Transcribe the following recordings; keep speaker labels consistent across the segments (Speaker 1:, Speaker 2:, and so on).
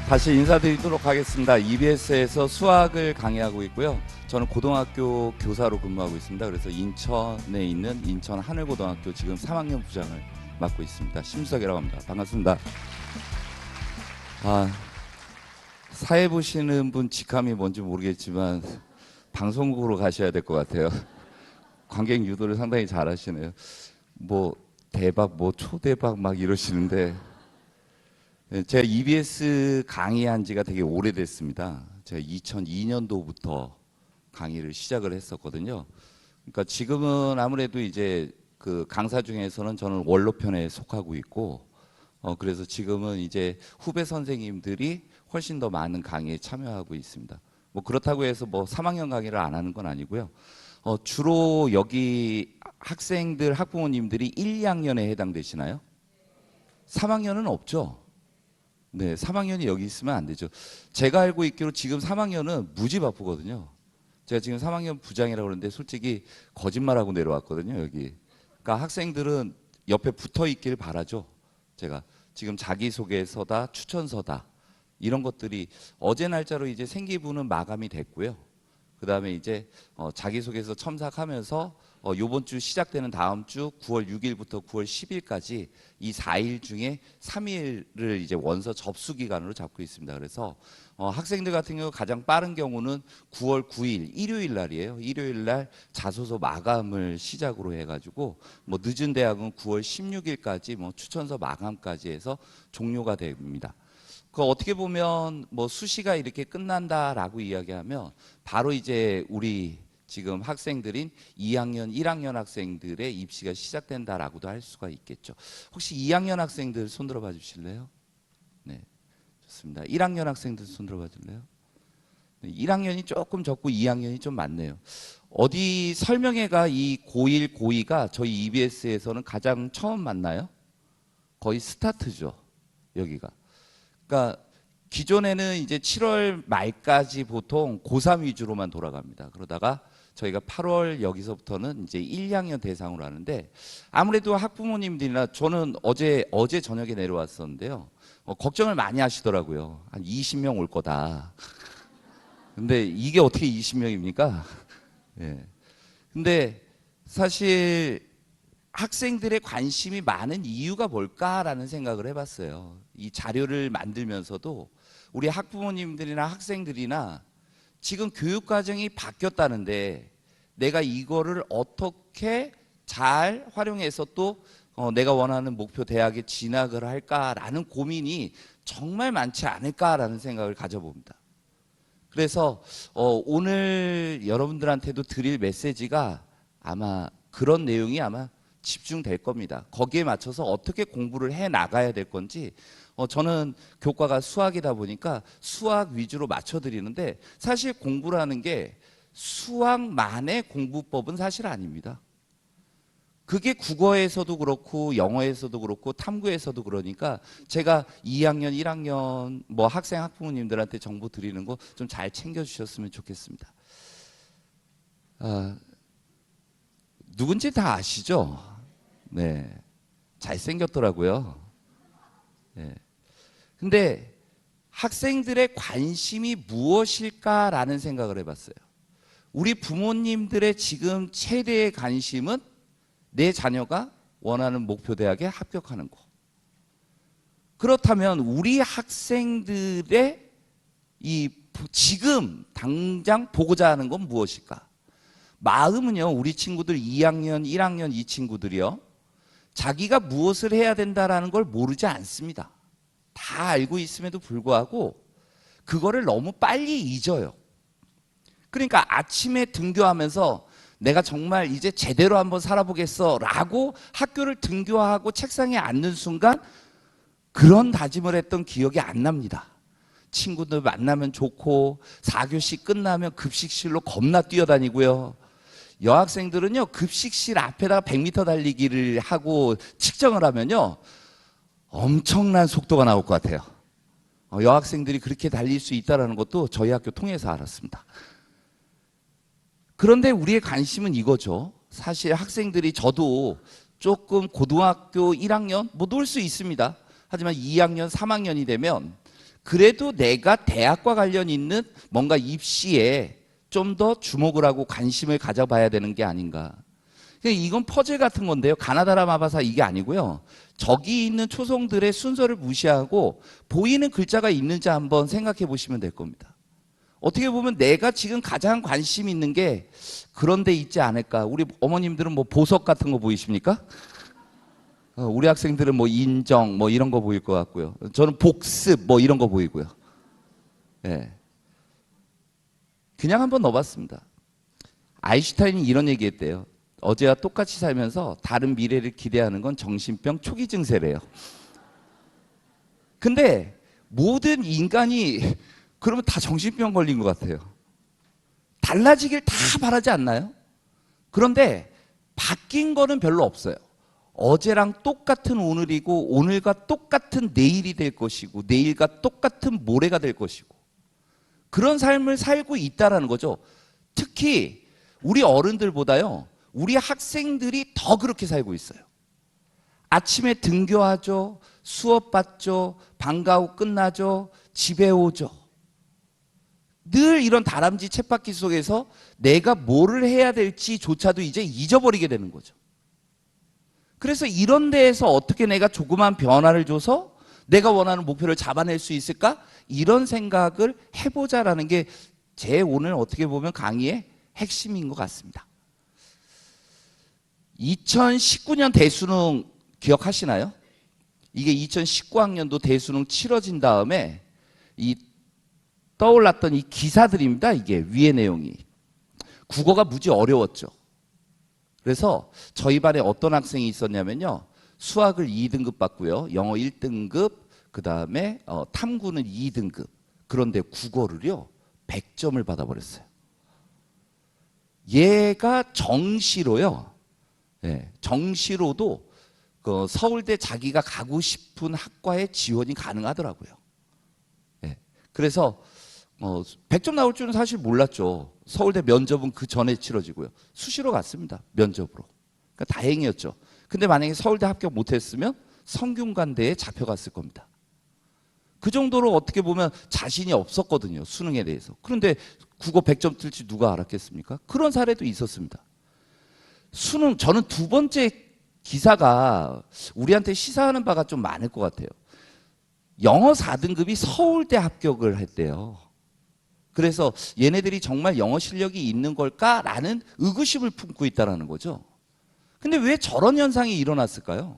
Speaker 1: 다시 인사드리도록 하겠습니다. EBS에서 수학을 강의하고 있고요. 저는 고등학교 교사로 근무하고 있습니다. 그래서 인천에 있는 인천 하늘고등학교 지금 3학년 부장을 맡고 있습니다. 심수석이라고 합니다. 반갑습니다. 사회 보시는 분 직함이 뭔지 모르겠지만 방송국으로 가셔야 될 것 같아요. 관객 유도를 상당히 잘 하시네요. 뭐 대박, 뭐 초대박 막 이러시는데, 제가 EBS 강의한 지가 되게 오래됐습니다. 제가 2002년도부터 강의를 시작을 했었거든요. 그러니까 지금은 아무래도 이제 그 강사 중에서는 저는 원로편에 속하고 있고, 그래서 지금은 이제 후배 선생님들이 훨씬 더 많은 강의에 참여하고 있습니다. 뭐 그렇다고 해서 뭐 3학년 강의를 안 하는 건 아니고요. 주로 여기 학생들, 학부모님들이 1, 2학년에 해당되시나요? 3학년은 없죠? 네, 3학년이 여기 있으면 안 되죠. 제가 알고 있기로 지금 3학년은 무지 바쁘거든요. 제가 지금 3학년 부장이라고 그러는데 솔직히 거짓말하고 내려왔거든요, 여기. 그러니까 학생들은 옆에 붙어 있길 바라죠. 제가 지금 자기소개서다, 추천서다 이런 것들이 어제 날짜로 이제 생기부는 마감이 됐고요. 그 다음에 이제 자기소개서 첨삭하면서 요번 주 시작되는 다음 주 9월 6일부터 9월 10일까지 이 4일 중에 3일을 이제 원서 접수 기간으로 잡고 있습니다. 그래서 학생들 같은 경우 가장 빠른 경우는 9월 9일 일요일 날이에요. 일요일 날 자소서 마감을 시작으로 해가지고 뭐 늦은 대학은 9월 16일까지 뭐 추천서 마감까지 해서 종료가 됩니다. 그 어떻게 보면 뭐 수시가 이렇게 끝난다라고 이야기하면 바로 이제 우리 지금 학생들인 2학년, 1학년 학생들의 입시가 시작된다라고도 할 수가 있겠죠. 혹시 2학년 학생들 손 들어봐 주실래요? 네, 좋습니다. 1학년 학생들 손 들어봐 줄래요? 네, 1학년이 조금 적고 2학년이 좀 많네요. 어디 설명회가 이 고1, 고2가 저희 EBS에서는 가장 처음 만나요? 거의 스타트죠, 여기가. 그러니까 기존에는 이제 7월 말까지 보통 고3 위주로만 돌아갑니다. 그러다가 저희가 8월 여기서부터는 이제 1, 2학년 대상으로 하는데, 아무래도 학부모님들이나 저는 어제 저녁에 내려왔었는데요. 걱정을 많이 하시더라고요. 한 20명 올 거다. 근데 이게 어떻게 20명입니까? 예. 근데 사실 학생들의 관심이 많은 이유가 뭘까라는 생각을 해봤어요. 이 자료를 만들면서도 우리 학부모님들이나 학생들이나 지금 교육과정이 바뀌었다는데 내가 이거를 어떻게 잘 활용해서 또 내가 원하는 목표 대학에 진학을 할까라는 고민이 정말 많지 않을까라는 생각을 가져봅니다. 그래서 오늘 여러분들한테도 드릴 메시지가 아마 그런 내용이 아마 집중될 겁니다. 거기에 맞춰서 어떻게 공부를 해 나가야 될 건지, 저는 교과가 수학이다 보니까 수학 위주로 맞춰드리는데, 사실 공부라는 게 수학만의 공부법은 사실 아닙니다. 그게 국어에서도 그렇고 영어에서도 그렇고 탐구에서도 그러니까 제가 2학년, 1학년 뭐 학생 학부모님들한테 정보 드리는 거 좀 잘 챙겨주셨으면 좋겠습니다. 누군지 다 아시죠? 네, 잘생겼더라고요. 네. 근데 학생들의 관심이 무엇일까라는 생각을 해봤어요. 우리 부모님들의 지금 최대의 관심은 내 자녀가 원하는 목표 대학에 합격하는 거. 그렇다면 우리 학생들의 이 지금 당장 보고자 하는 건 무엇일까? 마음은요, 우리 친구들 2학년, 1학년 이 친구들이요, 자기가 무엇을 해야 된다라는 걸 모르지 않습니다. 다 알고 있음에도 불구하고 그거를 너무 빨리 잊어요. 그러니까 아침에 등교하면서 내가 정말 이제 제대로 한번 살아보겠어 라고 학교를 등교하고 책상에 앉는 순간 그런 다짐을 했던 기억이 안 납니다. 친구들 만나면 좋고 4교시 끝나면 급식실로 겁나 뛰어다니고요. 여학생들은요, 급식실 앞에다가 100m 달리기를 하고 측정을 하면요 엄청난 속도가 나올 것 같아요. 여학생들이 그렇게 달릴 수 있다는 것도 저희 학교 통해서 알았습니다. 그런데 우리의 관심은 이거죠. 사실 학생들이, 저도 조금 고등학교 1학년 뭐 놀 수 있습니다. 하지만 2학년, 3학년이 되면 그래도 내가 대학과 관련 있는 뭔가 입시에 좀 더 주목을 하고 관심을 가져봐야 되는 게 아닌가. 이건 퍼즐 같은 건데요. 가나다라 마바사 이게 아니고요. 저기 있는 초성들의 순서를 무시하고 보이는 글자가 있는지 한번 생각해 보시면 될 겁니다. 어떻게 보면 내가 지금 가장 관심 있는 게 그런 데 있지 않을까. 우리 어머님들은 뭐 보석 같은 거 보이십니까? 우리 학생들은 뭐 인정 뭐 이런 거 보일 것 같고요. 저는 복습 뭐 이런 거 보이고요. 예. 그냥 한번 넣어봤습니다. 아인슈타인이 이런 얘기했대요. 어제와 똑같이 살면서 다른 미래를 기대하는 건 정신병 초기 증세래요. 근데 모든 인간이 그러면 다 정신병 걸린 것 같아요. 달라지길 다 바라지 않나요? 그런데 바뀐 거는 별로 없어요. 어제랑 똑같은 오늘이고 오늘과 똑같은 내일이 될 것이고 내일과 똑같은 모레가 될 것이고 그런 삶을 살고 있다는 거죠. 특히 우리 어른들보다요. 우리 학생들이 더 그렇게 살고 있어요. 아침에 등교하죠. 수업 받죠. 방과 후 끝나죠. 집에 오죠. 늘 이런 다람쥐 쳇바퀴 속에서 내가 뭐를 해야 될지조차도 이제 잊어버리게 되는 거죠. 그래서 이런 데에서 어떻게 내가 조그만 변화를 줘서 내가 원하는 목표를 잡아낼 수 있을까? 이런 생각을 해보자라는 게 제 오늘 어떻게 보면 강의의 핵심인 것 같습니다. 2019년 대수능 기억하시나요? 이게 2019학년도 대수능 치러진 다음에 떠올랐던 이 기사들입니다. 이게 위의 내용이. 국어가 무지 어려웠죠. 그래서 저희 반에 어떤 학생이 있었냐면요. 수학을 2등급 받고요. 영어 1등급, 그 다음에 탐구는 2등급. 그런데 국어를요. 100점을 받아버렸어요. 얘가 정시로요. 네, 정시로도 그 서울대 자기가 가고 싶은 학과에 지원이 가능하더라고요. 네, 그래서 100점 나올 줄은 사실 몰랐죠. 서울대 면접은 그 전에 치러지고요. 수시로 갔습니다. 면접으로. 그러니까 다행이었죠. 근데 만약에 서울대 합격 못했으면 성균관대에 잡혀갔을 겁니다. 그 정도로 어떻게 보면 자신이 없었거든요. 수능에 대해서. 그런데 국어 100점 뜰지 누가 알았겠습니까? 그런 사례도 있었습니다. 수능, 저는 두 번째 기사가 우리한테 시사하는 바가 좀 많을 것 같아요. 영어 4등급이 서울대 합격을 했대요. 그래서 얘네들이 정말 영어 실력이 있는 걸까라는 의구심을 품고 있다는 거죠. 근데 왜 저런 현상이 일어났을까요?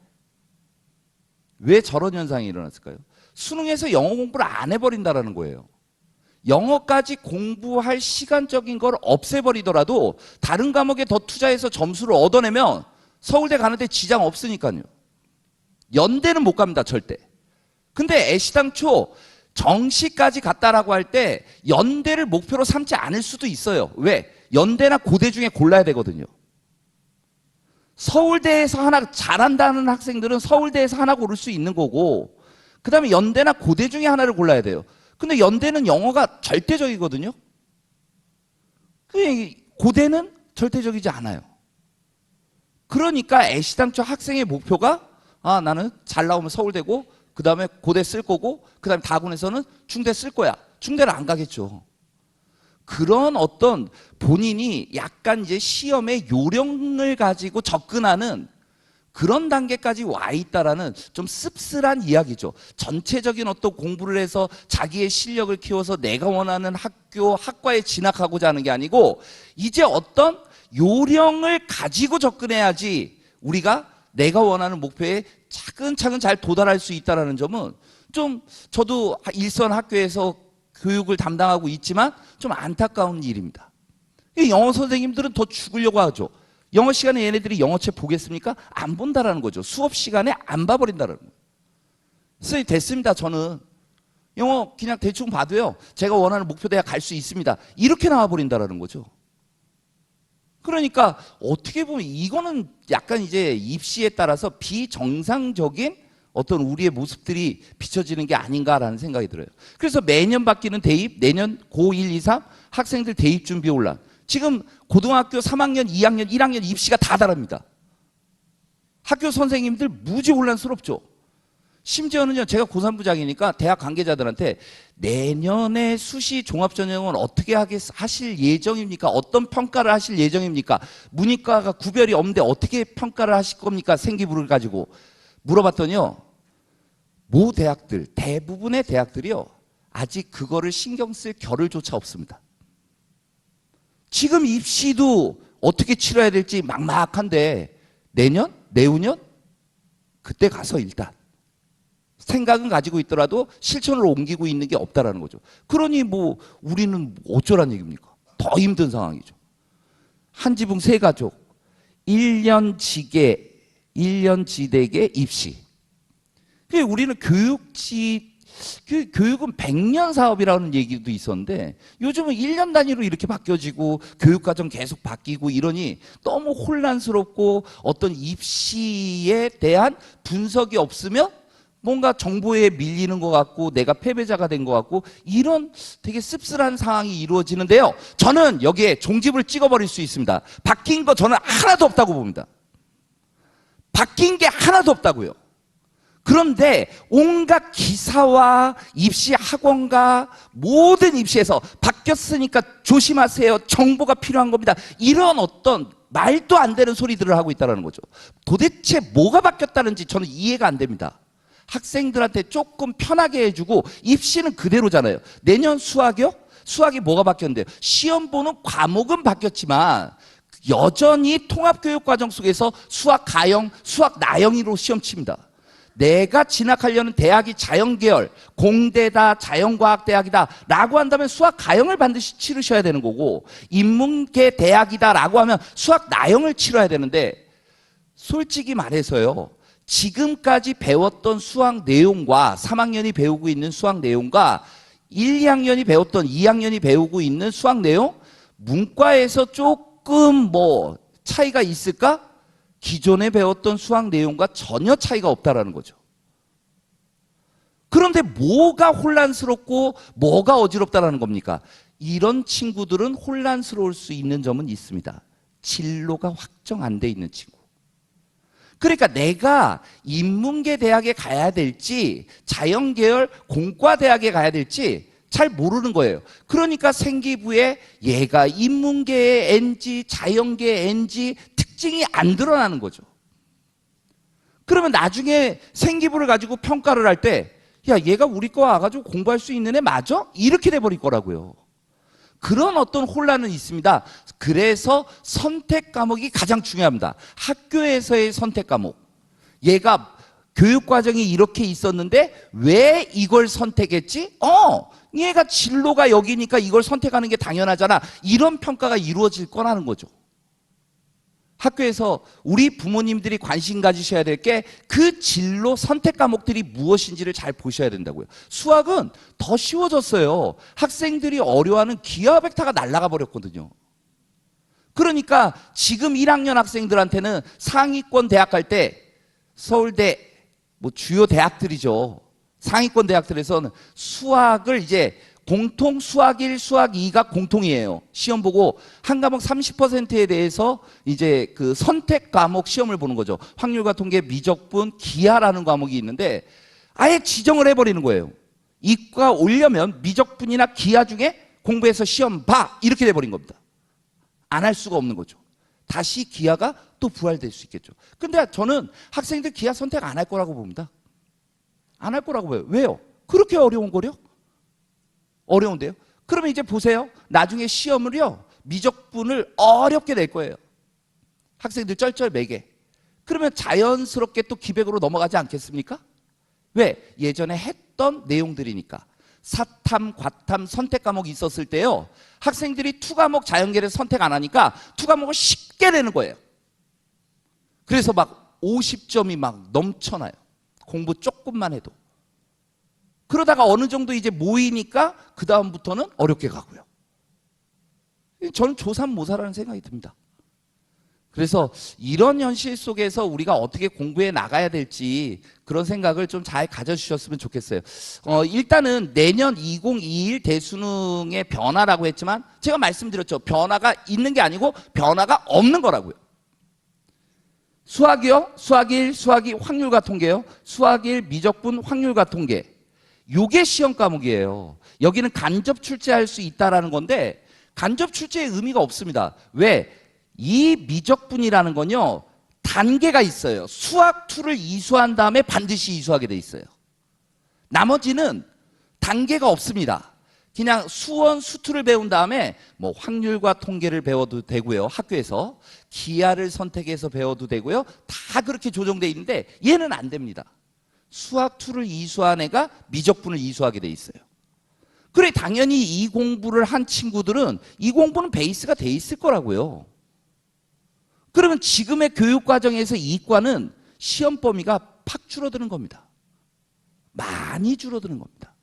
Speaker 1: 왜 저런 현상이 일어났을까요? 수능에서 영어 공부를 안 해버린다는 거예요. 영어까지 공부할 시간적인 걸 없애버리더라도 다른 과목에 더 투자해서 점수를 얻어내면 서울대 가는데 지장 없으니까요. 연대는 못 갑니다, 절대. 근데 애시당초 정시까지 갔다라고 할 때 연대를 목표로 삼지 않을 수도 있어요. 왜? 연대나 고대 중에 골라야 되거든요. 서울대에서 하나 잘한다는 학생들은 서울대에서 하나 고를 수 있는 거고 그 다음에 연대나 고대 중에 하나를 골라야 돼요. 근데 연대는 영어가 절대적이거든요. 고대는 절대적이지 않아요. 그러니까 애시당초 학생의 목표가 나는 잘 나오면 서울대고 그 다음에 고대 쓸 거고 그 다음에 다군에서는 중대 쓸 거야. 중대를 안 가겠죠. 그런 어떤 본인이 약간 이제 시험의 요령을 가지고 접근하는 그런 단계까지 와 있다라는 좀 씁쓸한 이야기죠. 전체적인 어떤 공부를 해서 자기의 실력을 키워서 내가 원하는 학교, 학과에 진학하고자 하는 게 아니고 이제 어떤 요령을 가지고 접근해야지 우리가 내가 원하는 목표에 차근차근 잘 도달할 수 있다는 점은 좀 저도 일선 학교에서 교육을 담당하고 있지만 좀 안타까운 일입니다. 영어 선생님들은 더 죽으려고 하죠. 영어 시간에 얘네들이 영어책 보겠습니까? 안 본다라는 거죠. 수업 시간에 안 봐버린다라는 거예요. 선생님 됐습니다. 저는 영어 그냥 대충 봐도요. 제가 원하는 목표대에 갈 수 있습니다. 이렇게 나와버린다라는 거죠. 그러니까 어떻게 보면 이거는 약간 이제 입시에 따라서 비정상적인 어떤 우리의 모습들이 비춰지는 게 아닌가라는 생각이 들어요. 그래서 매년 바뀌는 대입, 내년 고1, 2, 3 학생들 대입 준비 혼란. 지금 고등학교 3학년, 2학년, 1학년 입시가 다 다릅니다. 학교 선생님들 무지 혼란스럽죠. 심지어는요, 제가 고3부장이니까 대학 관계자들한테 내년에 수시 종합전형은 어떻게 하실 예정입니까? 어떤 평가를 하실 예정입니까? 문이과가 구별이 없는데 어떻게 평가를 하실 겁니까? 생기부를 가지고 물어봤더니요, 모 대학들, 대부분의 대학들이요, 아직 그거를 신경 쓸 겨를조차 없습니다. 지금 입시도 어떻게 치러야 될지 막막한데 내년? 내후년? 그때 가서 일단 생각은 가지고 있더라도 실천으로 옮기고 있는 게 없다라는 거죠. 그러니 뭐 우리는 어쩌란 얘기입니까? 더 힘든 상황이죠. 한 지붕 세 가족, 1년 지계, 1년 지대계 입시. 우리는 교육은 100년 사업이라는 얘기도 있었는데 요즘은 1년 단위로 이렇게 바뀌어지고 교육과정 계속 바뀌고 이러니 너무 혼란스럽고 어떤 입시에 대한 분석이 없으면 뭔가 정보에 밀리는 것 같고 내가 패배자가 된 것 같고 이런 되게 씁쓸한 상황이 이루어지는데요. 저는 여기에 종집을 찍어버릴 수 있습니다. 바뀐 거 저는 하나도 없다고 봅니다. 바뀐 게 하나도 없다고요. 그런데 온갖 기사와 입시 학원과 모든 입시에서 바뀌었으니까 조심하세요. 정보가 필요한 겁니다. 이런 어떤 말도 안 되는 소리들을 하고 있다는 거죠. 도대체 뭐가 바뀌었다는지 저는 이해가 안 됩니다. 학생들한테 조금 편하게 해주고 입시는 그대로잖아요. 내년 수학이요? 수학이 뭐가 바뀌었는데요? 시험 보는 과목은 바뀌었지만 여전히 통합교육과정 속에서 수학 가형, 수학 나형으로 시험 칩니다. 내가 진학하려는 대학이 자연계열, 공대다, 자연과학대학이다 라고 한다면 수학 가형을 반드시 치르셔야 되는 거고 인문계 대학이다 라고 하면 수학 나형을 치러야 되는데 솔직히 말해서요. 지금까지 배웠던 수학 내용과 3학년이 배우고 있는 수학 내용과 1, 2학년이 배웠던 2학년이 배우고 있는 수학 내용 문과에서 조금 뭐 차이가 있을까? 기존에 배웠던 수학 내용과 전혀 차이가 없다라는 거죠. 그런데 뭐가 혼란스럽고 뭐가 어지럽다라는 겁니까? 이런 친구들은 혼란스러울 수 있는 점은 있습니다. 진로가 확정 안 돼 있는 친구. 그러니까 내가 인문계 대학에 가야 될지 자연계열 공과 대학에 가야 될지 잘 모르는 거예요. 그러니까 생기부에 얘가 인문계의 N지 자연계의 N지 특징이 안 드러나는 거죠. 그러면 나중에 생기부를 가지고 평가를 할 때 야, 얘가 우리 거 와가지고 공부할 수 있는 애 맞아? 이렇게 돼버릴 거라고요. 그런 어떤 혼란은 있습니다. 그래서 선택 과목이 가장 중요합니다. 학교에서의 선택 과목. 얘가 교육과정이 이렇게 있었는데 왜 이걸 선택했지? 얘가 진로가 여기니까 이걸 선택하는 게 당연하잖아. 이런 평가가 이루어질 거라는 거죠. 학교에서 우리 부모님들이 관심 가지셔야 될 게 그 진로 선택 과목들이 무엇인지를 잘 보셔야 된다고요. 수학은 더 쉬워졌어요. 학생들이 어려워하는 기하 벡터가 날아가 버렸거든요. 그러니까 지금 1학년 학생들한테는 상위권 대학 갈 때 서울대 뭐 주요 대학들이죠. 상위권 대학들에서는 수학을 이제 공통 수학 1, 수학 2가 공통이에요. 시험 보고 한 과목 30%에 대해서 이제 그 선택 과목 시험을 보는 거죠. 확률과 통계, 미적분, 기하라는 과목이 있는데 아예 지정을 해버리는 거예요. 이과 오려면 미적분이나 기하 중에 공부해서 시험 봐! 이렇게 돼버린 겁니다. 안 할 수가 없는 거죠. 다시 기하가 또 부활될 수 있겠죠. 근데 저는 학생들 기하 선택 안 할 거라고 봅니다. 안 할 거라고 봐요. 왜요? 그렇게 어려운 거려? 어려운데요? 그러면 이제 보세요. 나중에 시험을요, 미적분을 어렵게 낼 거예요. 학생들 쩔쩔매게. 그러면 자연스럽게 또 기백으로 넘어가지 않겠습니까? 왜? 예전에 했던 내용들이니까. 사탐, 과탐, 선택 과목이 있었을 때요, 학생들이 투 과목 자연계를 선택 안 하니까 투 과목을 쉽게 내는 거예요. 그래서 막 50점이 막 넘쳐나요. 공부 조금만 해도. 그러다가 어느 정도 이제 모이니까 그 다음부터는 어렵게 가고요. 저는 조삼모사라는 생각이 듭니다. 그래서 이런 현실 속에서 우리가 어떻게 공부해 나가야 될지 그런 생각을 좀 잘 가져주셨으면 좋겠어요. 일단은 내년 2021 대수능의 변화라고 했지만 제가 말씀드렸죠. 변화가 있는 게 아니고 변화가 없는 거라고요. 수학이요? 수학 1, 수학 2 확률과 통계요. 수학 1 미적분 확률과 통계. 요게 시험 과목이에요. 여기는 간접 출제할 수 있다라는 건데 간접 출제의 의미가 없습니다. 왜? 이 미적분이라는 건요. 단계가 있어요. 수학 2를 이수한 다음에 반드시 이수하게 돼 있어요. 나머지는 단계가 없습니다. 그냥 수원, 수투를 배운 다음에 뭐 확률과 통계를 배워도 되고요. 학교에서 기하를 선택해서 배워도 되고요. 다 그렇게 조정돼 있는데 얘는 안 됩니다. 수학 2를 이수한 애가 미적분을 이수하게 돼 있어요. 그래 당연히 이 공부를 한 친구들은 이 공부는 베이스가 돼 있을 거라고요. 그러면 지금의 교육 과정에서 이과는 시험 범위가 팍 줄어드는 겁니다. 많이 줄어드는 겁니다.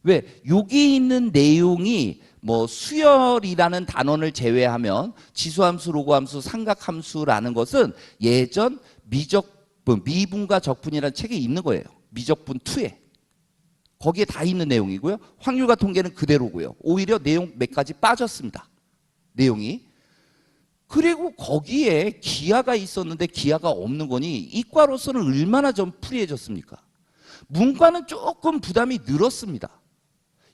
Speaker 1: 왜? 여기 있는 내용이 뭐 수열이라는 단원을 제외하면 지수함수, 로그함수, 삼각함수라는 것은 예전 미적분, 미분과 적분이라는 책에 있는 거예요. 미적분 2에. 거기에 다 있는 내용이고요. 확률과 통계는 그대로고요. 오히려 내용 몇 가지 빠졌습니다. 내용이. 그리고 거기에 기하가 있었는데 기하가 없는 거니 이과로서는 얼마나 좀 프리해졌습니까? 문과는 조금 부담이 늘었습니다.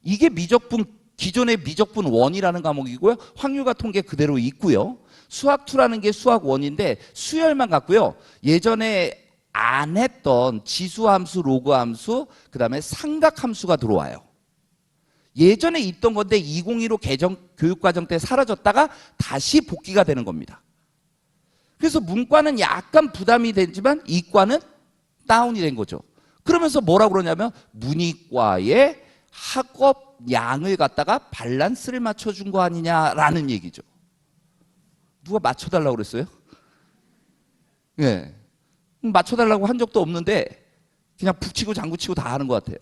Speaker 1: 이게 미적분, 기존의 미적분 1이라는 과목이고요. 확률과 통계 그대로 있고요. 수학 2라는 게 수학 1인데 수열만 같고요. 예전에 안 했던 지수함수, 로그함수, 그 다음에 삼각함수가 들어와요. 예전에 있던 건데 2015 개정 교육과정 때 사라졌다가 다시 복귀가 되는 겁니다. 그래서 문과는 약간 부담이 되지만 이과는 다운이 된 거죠. 그러면서 뭐라고 그러냐면 문이과의 학업 양을 갖다가 밸런스를 맞춰준 거 아니냐라는 얘기죠. 누가 맞춰달라고 그랬어요? 예. 맞춰달라고 한 적도 없는데 그냥 북치고 장구치고 다 하는 것 같아요.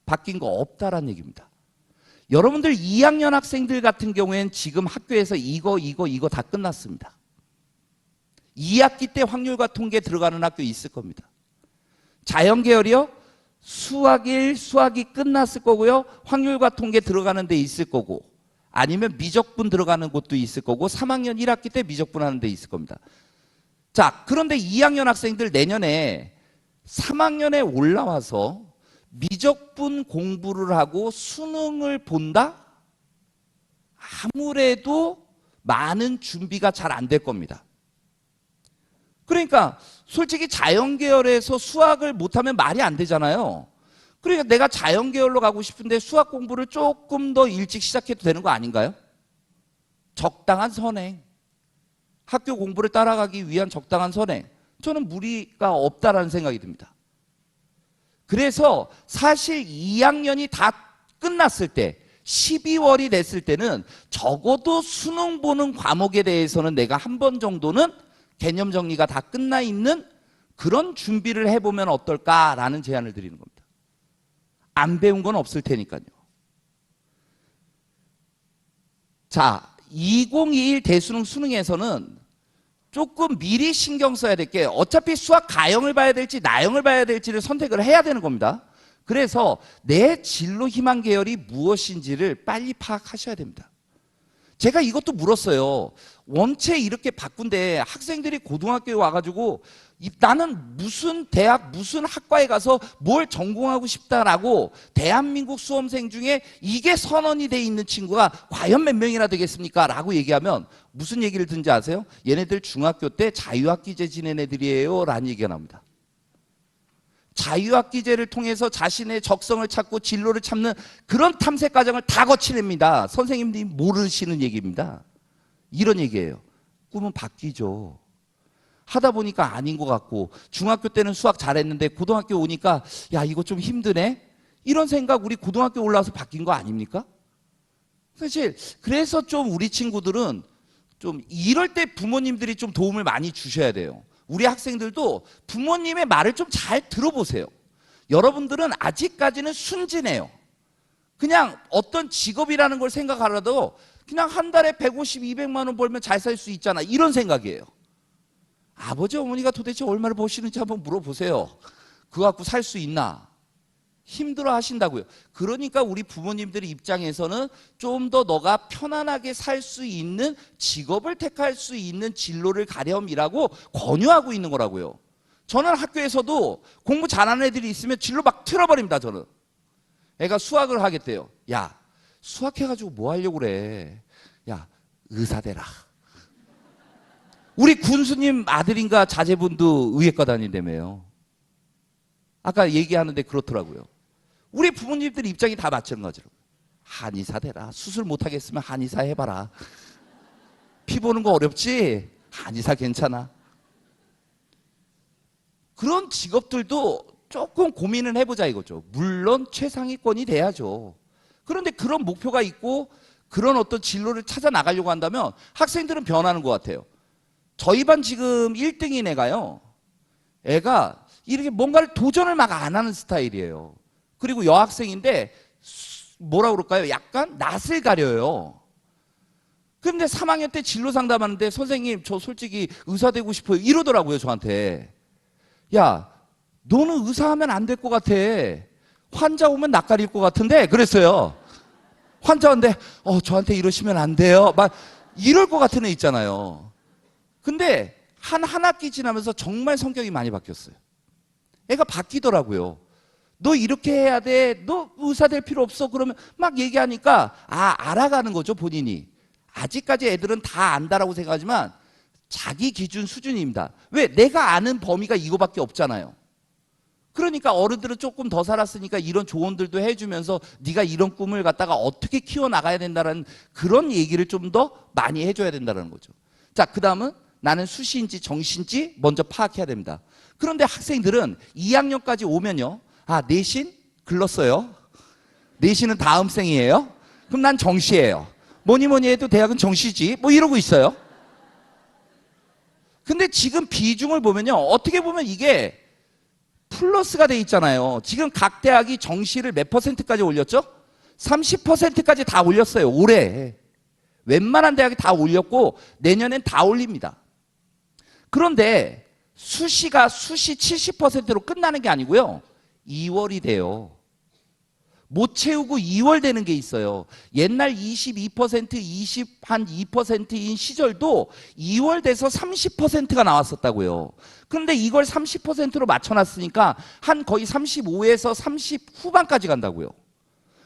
Speaker 1: 바뀐 거 없다라는 얘기입니다. 여러분들 2학년 학생들 같은 경우에는 지금 학교에서 이거 다 끝났습니다. 2학기 때 확률과 통계 들어가는 학교 있을 겁니다. 자연계열이요? 수학 1, 수학 2 끝났을 거고요. 확률과 통계 들어가는 데 있을 거고 아니면 미적분 들어가는 곳도 있을 거고 3학년 1학기 때 미적분 하는 데 있을 겁니다. 자, 그런데 2학년 학생들 내년에 3학년에 올라와서 미적분 공부를 하고 수능을 본다? 아무래도 많은 준비가 잘 안 될 겁니다. 그러니까 솔직히 자연계열에서 수학을 못하면 말이 안 되잖아요. 그러니까 내가 자연계열로 가고 싶은데 수학 공부를 조금 더 일찍 시작해도 되는 거 아닌가요? 적당한 선행. 학교 공부를 따라가기 위한 적당한 선행. 저는 무리가 없다라는 생각이 듭니다. 그래서 사실 2학년이 다 끝났을 때 12월이 됐을 때는 적어도 수능 보는 과목에 대해서는 내가 한 번 정도는 개념 정리가 다 끝나 있는 그런 준비를 해보면 어떨까라는 제안을 드리는 겁니다. 안 배운 건 없을 테니까요. 자, 2021 대수능 수능에서는 조금 미리 신경 써야 될 게 어차피 수학 가형을 봐야 될지 나형을 봐야 될지를 선택을 해야 되는 겁니다. 그래서 내 진로 희망 계열이 무엇인지를 빨리 파악하셔야 됩니다. 제가 이것도 물었어요. 원체 이렇게 바꾼데 학생들이 고등학교에 와가지고 나는 무슨 대학 무슨 학과에 가서 뭘 전공하고 싶다라고 대한민국 수험생 중에 이게 선언이 돼 있는 친구가 과연 몇 명이나 되겠습니까? 라고 얘기하면 무슨 얘기를 듣는지 아세요? 얘네들 중학교 때 자유학기제 지낸 애들이에요 라는 얘기가 나옵니다. 자유학기제를 통해서 자신의 적성을 찾고 진로를 찾는 그런 탐색 과정을 다 거치냅니다. 선생님들이 모르시는 얘기입니다. 이런 얘기예요. 꿈은 바뀌죠. 하다 보니까 아닌 것 같고 중학교 때는 수학 잘했는데 고등학교 오니까 야 이거 좀 힘드네? 이런 생각 우리 고등학교 올라와서 바뀐 거 아닙니까? 사실 그래서 좀 우리 친구들은 좀 이럴 때 부모님들이 좀 도움을 많이 주셔야 돼요. 우리 학생들도 부모님의 말을 좀 잘 들어보세요. 여러분들은 아직까지는 순진해요. 그냥 어떤 직업이라는 걸 생각하라도 그냥 한 달에 150, 200만 원 벌면 잘 살 수 있잖아. 이런 생각이에요. 아버지, 어머니가 도대체 얼마를 버시는지 한번 물어보세요. 그거 갖고 살 수 있나? 힘들어 하신다고요. 그러니까 우리 부모님들 입장에서는 좀 더 너가 편안하게 살 수 있는 직업을 택할 수 있는 진로를 가렴이라고 권유하고 있는 거라고요. 저는 학교에서도 공부 잘하는 애들이 있으면 진로 막 틀어버립니다. 저는. 애가 수학을 하겠대요. 야, 수학해가지고 뭐 하려고 그래. 야, 의사 되라. 우리 군수님 아들인가 자제분도 의예과 다닌다며요. 아까 얘기하는데 그렇더라고요. 우리 부모님들 입장이 다 마찬가지로. 한의사 되라. 수술 못하겠으면 한의사 해봐라. 피 보는 거 어렵지? 한의사 괜찮아. 그런 직업들도 조금 고민을 해보자 이거죠. 물론 최상위권이 돼야죠. 그런데 그런 목표가 있고 그런 어떤 진로를 찾아 나가려고 한다면 학생들은 변하는 것 같아요. 저희 반 지금 1등인 애가요. 애가 이렇게 뭔가를 도전을 막 안 하는 스타일이에요. 그리고 여학생인데 뭐라 그럴까요? 약간 낯을 가려요. 그런데 3학년 때 진로 상담하는데 선생님 저 솔직히 의사 되고 싶어요 이러더라고요 저한테. 야 너는 의사하면 안 될 것 같아. 환자 오면 낯가릴 것 같은데 그랬어요. 환자인데 저한테 이러시면 안 돼요 막 이럴 것 같은 애 있잖아요. 근데 한 학기 지나면서 정말 성격이 많이 바뀌었어요. 애가 바뀌더라고요. 너 이렇게 해야 돼. 너 의사 될 필요 없어. 그러면 막 얘기하니까 알아가는 거죠 본인이. 아직까지 애들은 다 안다라고 생각하지만 자기 기준 수준입니다. 왜? 내가 아는 범위가 이거밖에 없잖아요. 그러니까 어른들은 조금 더 살았으니까 이런 조언들도 해주면서 네가 이런 꿈을 갖다가 어떻게 키워나가야 된다는 그런 얘기를 좀 더 많이 해줘야 된다는 거죠. 자, 그 다음은 나는 수시인지 정시인지 먼저 파악해야 됩니다. 그런데 학생들은 2학년까지 오면요. 내신? 글렀어요. 내신은 다음 생이에요. 그럼 난 정시예요. 뭐니 해도 대학은 정시지. 뭐 이러고 있어요. 근데 지금 비중을 보면요. 어떻게 보면 이게 플러스가 돼 있잖아요. 지금 각 대학이 정시를 몇 %까지 올렸죠? 30%까지 다 올렸어요. 올해. 웬만한 대학이 다 올렸고 내년엔 다 올립니다. 그런데 수시가 수시 70%로 끝나는 게 아니고요. 2월이 돼요. 못 채우고 2월 되는 게 있어요. 옛날 22%, 2%인 시절도 2월 돼서 30%가 나왔었다고요. 그런데 이걸 30%로 맞춰놨으니까 한 거의 35에서 30 후반까지 간다고요.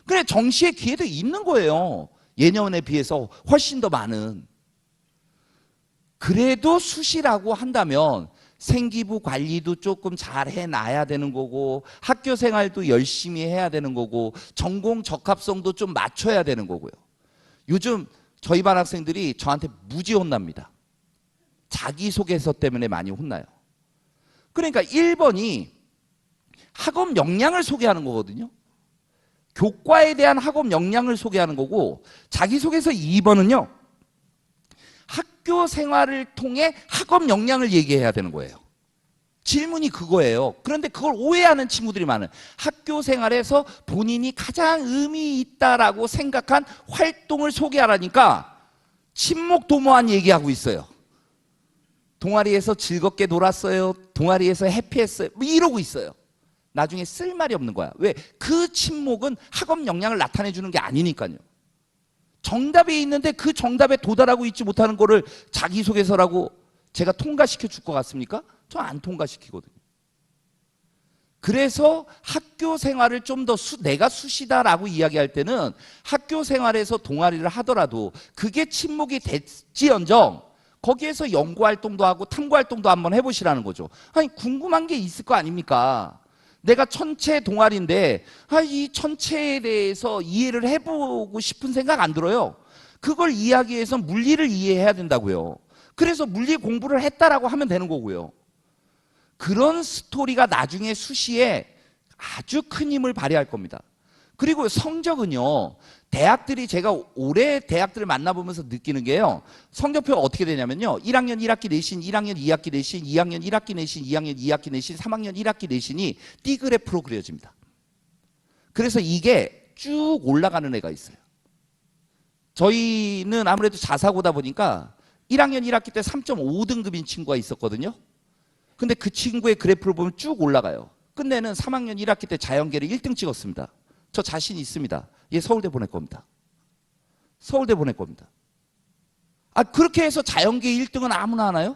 Speaker 1: 그래 정시의 기회도 있는 거예요. 예년에 비해서 훨씬 더 많은. 그래도 수시라고 한다면 생기부 관리도 조금 잘 해놔야 되는 거고 학교 생활도 열심히 해야 되는 거고 전공 적합성도 좀 맞춰야 되는 거고요. 요즘 저희 반 학생들이 저한테 무지 혼납니다. 자기소개서 때문에 많이 혼나요. 그러니까 1번이 학업 역량을 소개하는 거거든요. 교과에 대한 학업 역량을 소개하는 거고 자기소개서 2번은요. 학교 생활을 통해 학업 역량을 얘기해야 되는 거예요. 질문이 그거예요. 그런데 그걸 오해하는 친구들이 많아요. 학교 생활에서 본인이 가장 의미 있다라고 생각한 활동을 소개하라니까 친목도모한 얘기하고 있어요. 동아리에서 즐겁게 놀았어요. 동아리에서 해피했어요. 뭐 이러고 있어요. 나중에 쓸 말이 없는 거야. 왜? 그 친목은 학업 역량을 나타내 주는 게 아니니까요. 정답이 있는데 그 정답에 도달하고 있지 못하는 거를 자기소개서라고 제가 통과시켜 줄 것 같습니까? 저 안 통과시키거든요. 그래서 학교 생활을 좀 더 내가 수시다라고 이야기할 때는 학교 생활에서 동아리를 하더라도 그게 친목이 됐지언정 거기에서 연구활동도 하고 탐구활동도 한번 해보시라는 거죠. 아니 궁금한 게 있을 거 아닙니까? 내가 천체 동아리인데 이 천체에 대해서 이해를 해보고 싶은 생각 안 들어요. 그걸 이해하기 위해서 물리를 이해해야 된다고요. 그래서 물리 공부를 했다라고 하면 되는 거고요. 그런 스토리가 나중에 수시에 아주 큰 힘을 발휘할 겁니다. 그리고 성적은요. 대학들이 제가 올해 대학들을 만나보면서 느끼는 게요. 성적표가 어떻게 되냐면요. 1학년 1학기 내신, 1학년 2학기 내신, 2학년 1학기 내신, 2학년 2학기 내신, 3학년 1학기 내신이 D그래프로 그려집니다. 그래서 이게 쭉 올라가는 애가 있어요. 저희는 아무래도 자사고다 보니까 1학년 1학기 때 3.5등급인 친구가 있었거든요. 근데 그 친구의 그래프를 보면 쭉 올라가요. 끝내는 3학년 1학기 때 자연계를 1등 찍었습니다. 저 자신 있습니다. 얘 서울대 보낼 겁니다. 서울대 보낼 겁니다. 그렇게 해서 자연계 1등은 아무나 하나요?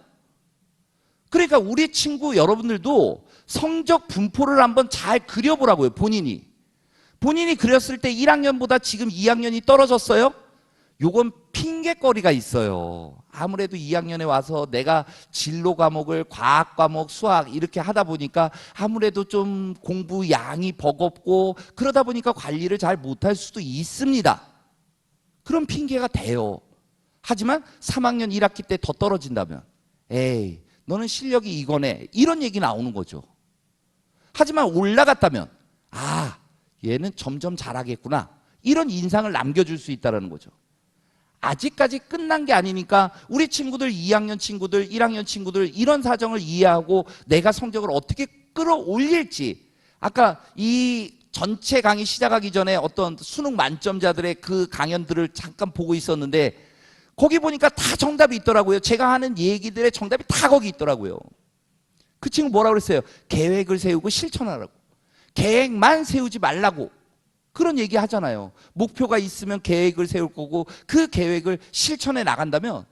Speaker 1: 그러니까 우리 친구 여러분들도 성적 분포를 한번 잘 그려보라고요. 본인이 그렸을 때 1학년보다 지금 2학년이 떨어졌어요? 요건 핑계거리가 있어요. 아무래도 2학년에 와서 내가 진로 과목을 과학 과목, 수학 이렇게 하다 보니까 아무래도 좀 공부 양이 버겁고 그러다 보니까 관리를 잘 못할 수도 있습니다. 그런 핑계가 돼요. 하지만 3학년 1학기 때 더 떨어진다면 에이 너는 실력이 이거네 이런 얘기 나오는 거죠. 하지만 올라갔다면 얘는 점점 잘하겠구나 이런 인상을 남겨줄 수 있다는 거죠. 아직까지 끝난 게 아니니까 우리 친구들 2학년 친구들 1학년 친구들 이런 사정을 이해하고 내가 성적을 어떻게 끌어올릴지 아까 이 전체 강의 시작하기 전에 어떤 수능 만점자들의 그 강연들을 잠깐 보고 있었는데 거기 보니까 다 정답이 있더라고요. 제가 하는 얘기들의 정답이 다 거기 있더라고요. 그 친구 뭐라고 그랬어요? 계획을 세우고 실천하라고. 계획만 세우지 말라고. 그런 얘기 하잖아요. 목표가 있으면 계획을 세울 거고 그 계획을 실천해 나간다면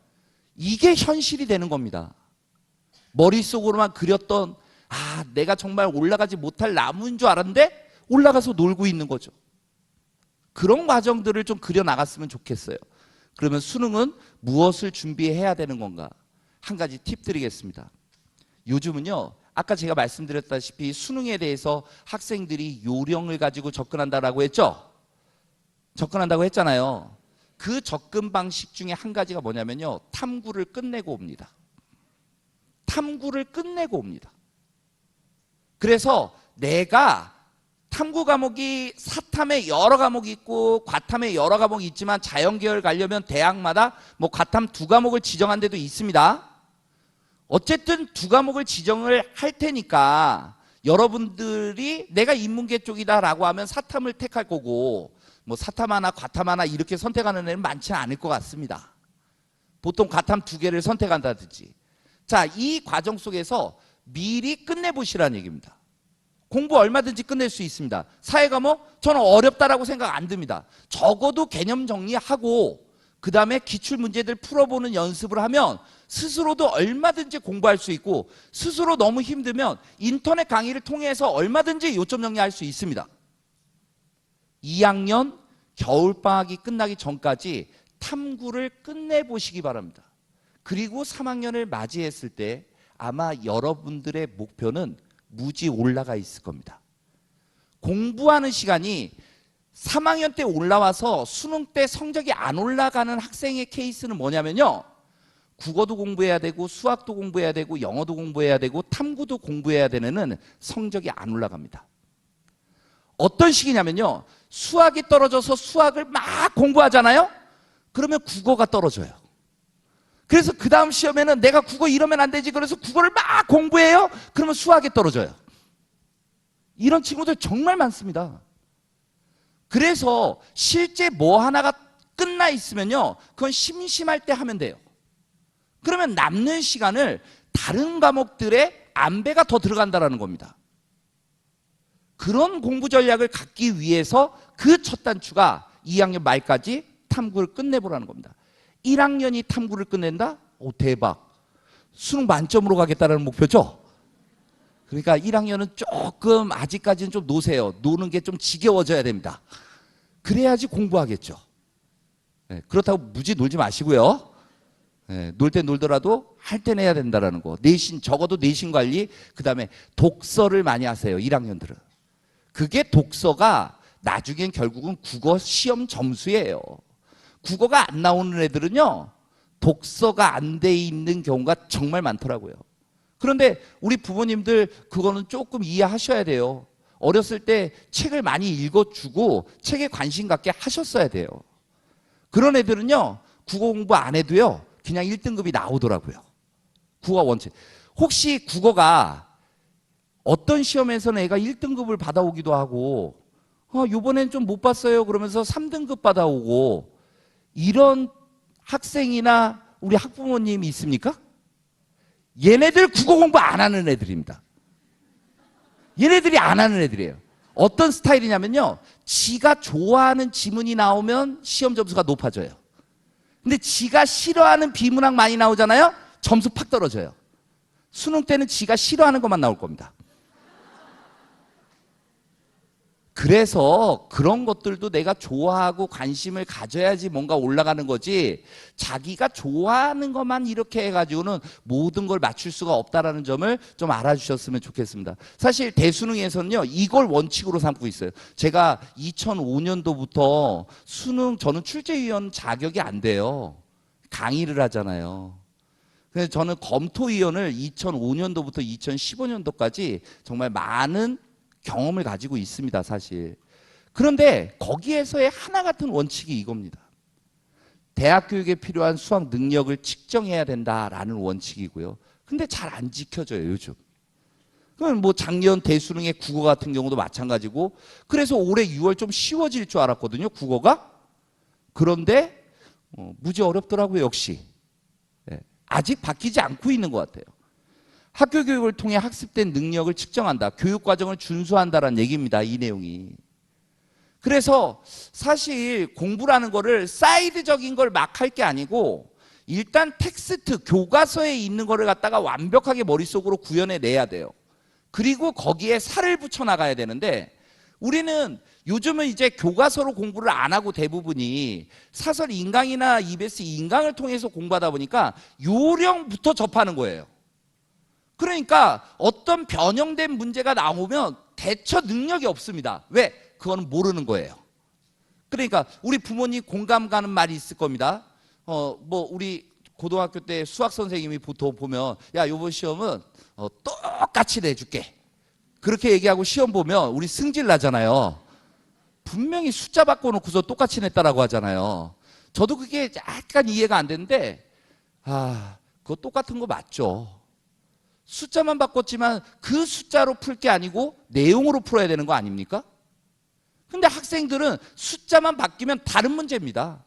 Speaker 1: 이게 현실이 되는 겁니다. 머릿속으로만 그렸던 내가 정말 올라가지 못할 나무인 줄 알았는데 올라가서 놀고 있는 거죠. 그런 과정들을 좀 그려나갔으면 좋겠어요. 그러면 수능은 무엇을 준비해야 되는 건가? 한 가지 팁 드리겠습니다. 요즘은요. 아까 제가 말씀드렸다시피 수능에 대해서 학생들이 요령을 가지고 접근한다라고 했죠? 접근한다고 했잖아요. 그 접근 방식 중에 한 가지가 뭐냐면요. 탐구를 끝내고 옵니다. 탐구를 끝내고 옵니다. 그래서 내가 탐구 과목이 사탐에 여러 과목이 있고 과탐에 여러 과목이 있지만 자연계열 가려면 대학마다 뭐 과탐 2과목을 지정한 데도 있습니다. 어쨌든 2과목을 지정을 할 테니까 여러분들이 내가 인문계 쪽이다라고 하면 사탐을 택할 거고 뭐 사탐 하나 과탐 하나 이렇게 선택하는 애는 많지는 않을 것 같습니다. 보통 과탐 2개를 선택한다든지. 자, 이 과정 속에서 미리 끝내보시라는 얘기입니다. 공부 얼마든지 끝낼 수 있습니다. 사회과목 저는 어렵다라고 생각 안 듭니다. 적어도 개념 정리하고 그 다음에 기출문제들 풀어보는 연습을 하면 스스로도 얼마든지 공부할 수 있고 스스로 너무 힘들면 인터넷 강의를 통해서 얼마든지 요점 정리할 수 있습니다. 2학년 겨울방학이 끝나기 전까지 탐구를 끝내보시기 바랍니다. 그리고 3학년을 맞이했을 때 아마 여러분들의 목표는 무지 올라가 있을 겁니다. 공부하는 시간이 3학년 때 올라와서 수능 때 성적이 안 올라가는 학생의 케이스는 뭐냐면요. 국어도 공부해야 되고 수학도 공부해야 되고 영어도 공부해야 되고 탐구도 공부해야 되는 성적이 안 올라갑니다. 어떤 식이냐면요. 수학이 떨어져서 수학을 막 공부하잖아요. 그러면 국어가 떨어져요. 그래서 그 다음 시험에는 내가 국어 이러면 안 되지 그래서 국어를 막 공부해요. 그러면 수학이 떨어져요. 이런 친구들 정말 많습니다. 그래서 실제 뭐 하나가 끝나 있으면요. 그건 심심할 때 하면 돼요. 그러면 남는 시간을 다른 과목들의 안배가 더 들어간다는 겁니다. 그런 공부 전략을 갖기 위해서 그 첫 단추가 2학년 말까지 탐구를 끝내보라는 겁니다. 1학년이 탐구를 끝낸다? 오, 대박. 수능 만점으로 가겠다는 목표죠? 그러니까 1학년은 조금 아직까지는 좀 노세요. 노는 게 좀 지겨워져야 됩니다. 그래야지 공부하겠죠. 네, 그렇다고 무지 놀지 마시고요. 네, 놀 때 놀더라도 할 때 내야 된다는 거. 내신, 적어도 내신 관리, 그 다음에 독서를 많이 하세요. 1학년들은. 그게 독서가 나중엔 결국은 국어 시험 점수예요. 국어가 안 나오는 애들은요. 독서가 안 돼 있는 경우가 정말 많더라고요. 그런데 우리 부모님들 그거는 조금 이해하셔야 돼요. 어렸을 때 책을 많이 읽어주고 책에 관심 갖게 하셨어야 돼요. 그런 애들은요. 국어 공부 안 해도요. 그냥 1등급이 나오더라고요. 국어 원체. 혹시 국어가 어떤 시험에서는 애가 1등급을 받아오기도 하고 요번엔 좀 못 봤어요 그러면서 3등급 받아오고 이런 학생이나 우리 학부모님이 있습니까? 얘네들 국어 공부 안 하는 애들입니다. 얘네들이 안 하는 애들이에요. 어떤 스타일이냐면요, 지가 좋아하는 지문이 나오면 시험 점수가 높아져요. 근데 지가 싫어하는 비문학 많이 나오잖아요, 점수 팍 떨어져요. 수능 때는 지가 싫어하는 것만 나올 겁니다. 그래서 그런 것들도 내가 좋아하고 관심을 가져야지 뭔가 올라가는 거지, 자기가 좋아하는 것만 이렇게 해가지고는 모든 걸 맞출 수가 없다는 점을 좀 알아주셨으면 좋겠습니다. 사실 대수능에서는요, 이걸 원칙으로 삼고 있어요. 제가 2005년도부터 수능, 저는 출제위원 자격이 안 돼요. 강의를 하잖아요. 그래서 저는 검토위원을 2005년도부터 2015년도까지 정말 많은 경험을 가지고 있습니다, 사실. 그런데 거기에서의 하나 같은 원칙이 이겁니다. 대학 교육에 필요한 수학 능력을 측정해야 된다라는 원칙이고요. 근데 잘 안 지켜져요, 요즘. 그럼 뭐 작년 대수능의 국어 같은 경우도 마찬가지고, 그래서 올해 6월 좀 쉬워질 줄 알았거든요, 국어가. 그런데 무지 어렵더라고요, 역시. 아직 바뀌지 않고 있는 것 같아요. 학교 교육을 통해 학습된 능력을 측정한다. 교육과정을 준수한다라는 얘기입니다, 이 내용이. 그래서 사실 공부라는 거를 사이드적인 걸 막 할 게 아니고, 일단 텍스트, 교과서에 있는 거를 갖다가 완벽하게 머릿속으로 구현해내야 돼요. 그리고 거기에 살을 붙여 나가야 되는데, 우리는 요즘은 이제 교과서로 공부를 안 하고 대부분이 사설 인강이나 EBS 인강을 통해서 공부하다 보니까 요령부터 접하는 거예요. 그러니까 어떤 변형된 문제가 나오면 대처 능력이 없습니다. 왜? 그거는 모르는 거예요. 그러니까 우리 부모님 공감 가는 말이 있을 겁니다. 뭐 우리 고등학교 때 수학 선생님이 보통 보면, 야, 요번 시험은 똑같이 내줄게, 그렇게 얘기하고 시험 보면 우리 승질 나잖아요. 분명히 숫자 바꿔놓고서 똑같이 냈다라고 하잖아요. 저도 그게 약간 이해가 안 되는데, 그거 똑같은 거 맞죠. 숫자만 바꿨지만 그 숫자로 풀 게 아니고 내용으로 풀어야 되는 거 아닙니까? 근데 학생들은 숫자만 바뀌면 다른 문제입니다.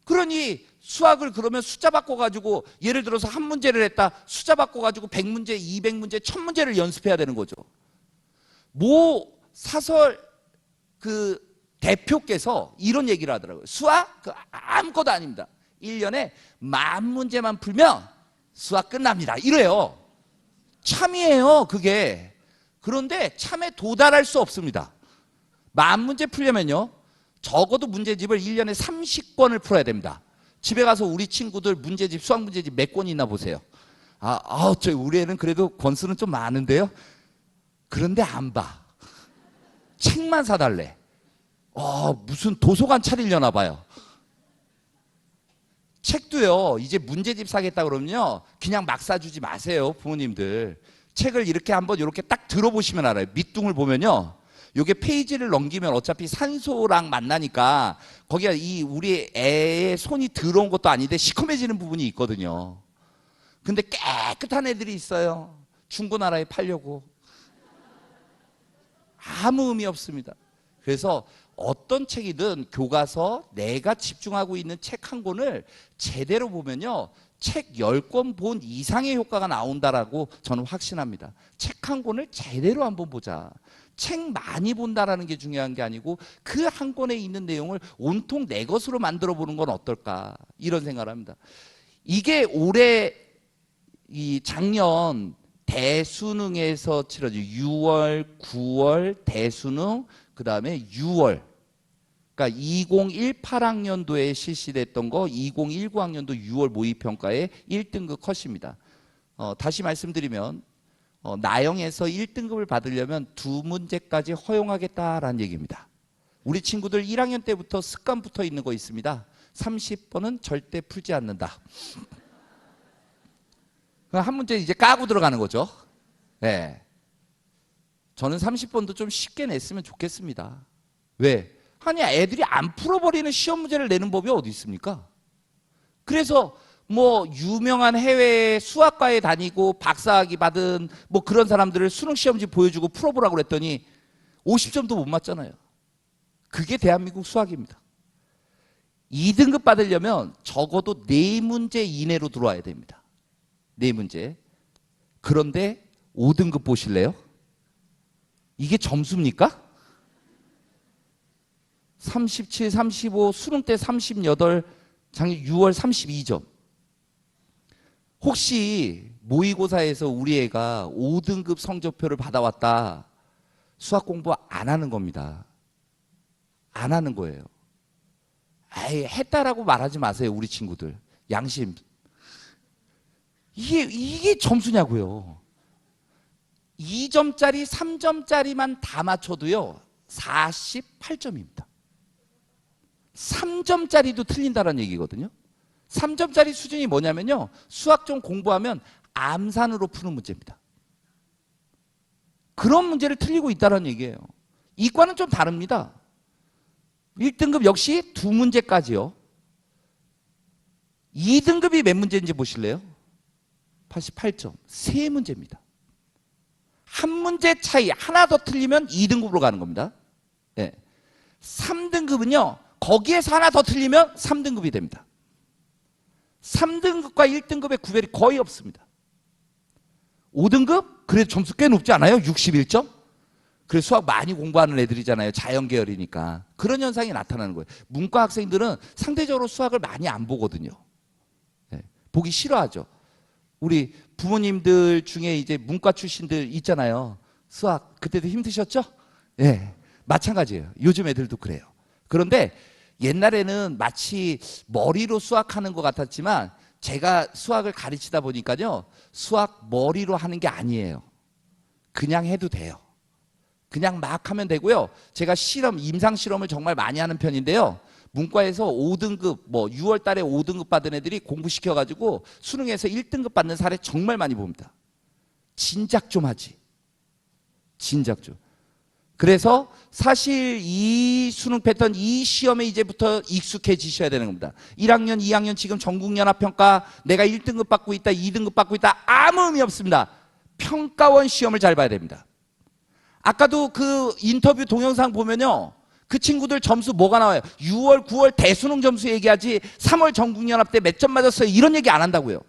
Speaker 1: 그러니 수학을 그러면 숫자 바꿔가지고, 예를 들어서 한 문제를 했다, 숫자 바꿔가지고 100문제, 200문제, 1000문제를 연습해야 되는 거죠. 모 사설 그 대표께서 이런 얘기를 하더라고요. 수학? 그 아무것도 아닙니다. 1년에 10,000문제만 풀면 수학 끝납니다, 이래요. 참이에요, 그게. 그런데 참에 도달할 수 없습니다. 10,000문제 풀려면요, 적어도 문제집을 1년에 30권을 풀어야 됩니다. 집에 가서 우리 친구들 문제집, 수학 문제집 몇 권이 있나 보세요. 우리 애는 그래도 권수는 좀 많은데요. 그런데 안 봐. 책만 사달래. 무슨 도서관 차리려나 봐요. 책도요, 이제 문제집 사겠다 그러면요, 그냥 막 사주지 마세요, 부모님들. 책을 이렇게 한번 이렇게 딱 들어보시면 알아요. 밑둥을 보면요, 요게 페이지를 넘기면 어차피 산소랑 만나니까 거기가 우리 애의 손이 들어온 것도 아닌데 시커매지는 부분이 있거든요. 근데 깨끗한 애들이 있어요. 중고나라에 팔려고. 아무 의미 없습니다. 그래서 어떤 책이든 교과서, 내가 집중하고 있는 책 한 권을 제대로 보면요, 책 10권 본 이상의 효과가 나온다라고 저는 확신합니다. 책 한 권을 제대로 한번 보자. 책 많이 본다라는 게 중요한 게 아니고 그 한 권에 있는 내용을 온통 내 것으로 만들어 보는 건 어떨까, 이런 생각을 합니다. 이게 올해 작년 대수능에서 치러진 6월, 9월 대수능, 그 다음에 6월, 그러니까 2018학년도에 실시됐던 거 2019학년도 6월 모의평가의 1등급 컷입니다. 다시 말씀드리면 나영에서 1등급을 받으려면 2문제까지 허용하겠다라는 얘기입니다. 우리 친구들 1학년 때부터 습관 붙어 있는 거 있습니다. 30번은 절대 풀지 않는다. 한 문제 이제 까고 들어가는 거죠. 네. 저는 30번도 좀 쉽게 냈으면 좋겠습니다. 왜? 아니, 애들이 안 풀어버리는 시험 문제를 내는 법이 어디 있습니까? 그래서 뭐 유명한 해외 수학과에 다니고 박사학위 받은 뭐 그런 사람들을 수능 시험지 보여주고 풀어보라고 그랬더니 50점도 못 맞잖아요. 그게 대한민국 수학입니다. 2등급 받으려면 적어도 4문제 이내로 들어와야 됩니다. 4문제. 그런데 5등급 보실래요? 이게 점수입니까? 37, 35, 수능 때 38, 작년 6월 32점. 혹시 모의고사에서 우리 애가 5등급 성적표를 받아왔다. 수학 공부 안 하는 겁니다. 안 하는 거예요. 아예 했다라고 말하지 마세요, 우리 친구들. 양심. 이게 점수냐고요. 2점짜리, 3점짜리만 다 맞춰도요, 48점입니다. 3점짜리도 틀린다는 얘기거든요. 3점짜리 수준이 뭐냐면요, 수학 좀 공부하면 암산으로 푸는 문제입니다. 그런 문제를 틀리고 있다는 얘기예요. 이과는 좀 다릅니다. 1등급 역시 2문제까지요. 2등급이 몇 문제인지 보실래요? 88점. 3문제입니다. 한 문제 차이 하나 더 틀리면 2등급으로 가는 겁니다. 네. 3등급은요, 거기에서 하나 더 틀리면 3등급이 됩니다. 3등급과 1등급의 구별이 거의 없습니다. 5등급? 그래도 점수 꽤 높지 않아요? 61점? 그래서 수학 많이 공부하는 애들이잖아요. 자연계열이니까. 그런 현상이 나타나는 거예요. 문과 학생들은 상대적으로 수학을 많이 안 보거든요. 네. 보기 싫어하죠. 우리 부모님들 중에 이제 문과 출신들 있잖아요. 수학 그때도 힘드셨죠? 예, 네. 마찬가지예요. 요즘 애들도 그래요. 그런데 옛날에는 마치 머리로 수학하는 것 같았지만 제가 수학을 가르치다 보니까요, 수학 머리로 하는 게 아니에요. 그냥 해도 돼요. 그냥 막 하면 되고요. 제가 임상 실험을 정말 많이 하는 편인데요. 문과에서 5등급, 6월 달에 5등급 받은 애들이 공부시켜가지고 수능에서 1등급 받는 사례 정말 많이 봅니다. 진작 좀 하지. 진작 좀. 그래서 사실 이 수능 패턴, 이 시험에 이제부터 익숙해지셔야 되는 겁니다. 1학년, 2학년 지금 전국연합평가 내가 1등급 받고 있다, 2등급 받고 있다, 아무 의미 없습니다. 평가원 시험을 잘 봐야 됩니다. 아까도 그 인터뷰 동영상 보면요, 그 친구들 점수 뭐가 나와요? 6월, 9월 대수능 점수 얘기하지 3월 전국연합 때 몇 점 맞았어요? 이런 얘기 안 한다고요.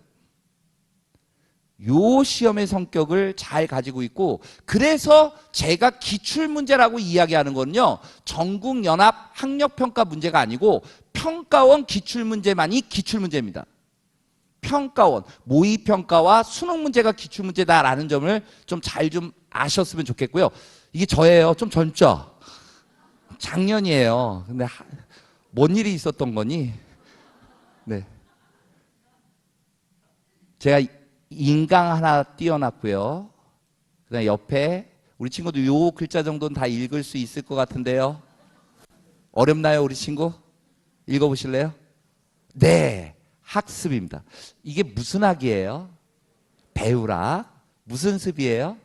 Speaker 1: 요 시험의 성격을 잘 가지고 있고, 그래서 제가 기출문제라고 이야기하는 거는요, 전국연합 학력평가 문제가 아니고 평가원 기출문제만이 기출문제입니다. 평가원, 모의평가와 수능 문제가 기출문제다라는 점을 좀 잘 좀 아셨으면 좋겠고요. 이게 저예요. 좀 젊죠? 작년이에요. 근데 뭔 일이 있었던 거니? 네. 제가 인강 하나 띄워놨고요. 그다음에 옆에 우리 친구도 요 글자 정도는 다 읽을 수 있을 것 같은데요. 어렵나요, 우리 친구? 읽어보실래요? 네, 학습입니다. 이게 무슨 학이에요? 배우라. 무슨 습이에요?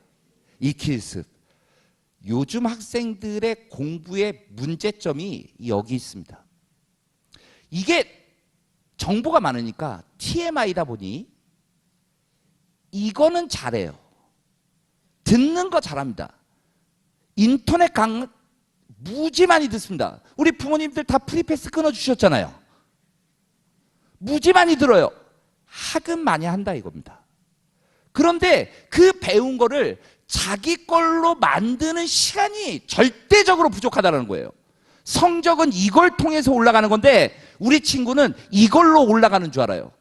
Speaker 1: 익힐습. 요즘 학생들의 공부의 문제점이 여기 있습니다. 이게 정보가 많으니까 TMI다 보니 이거는 잘해요. 듣는 거 잘합니다. 인터넷 강의 무지 많이 듣습니다. 우리 부모님들 다 프리패스 끊어주셨잖아요. 무지 많이 들어요. 학은 많이 한다 이겁니다. 그런데 그 배운 거를 자기 걸로 만드는 시간이 절대적으로 부족하다는 거예요. 성적은 이걸 통해서 올라가는 건데 우리 친구는 이걸로 올라가는 줄 알아요.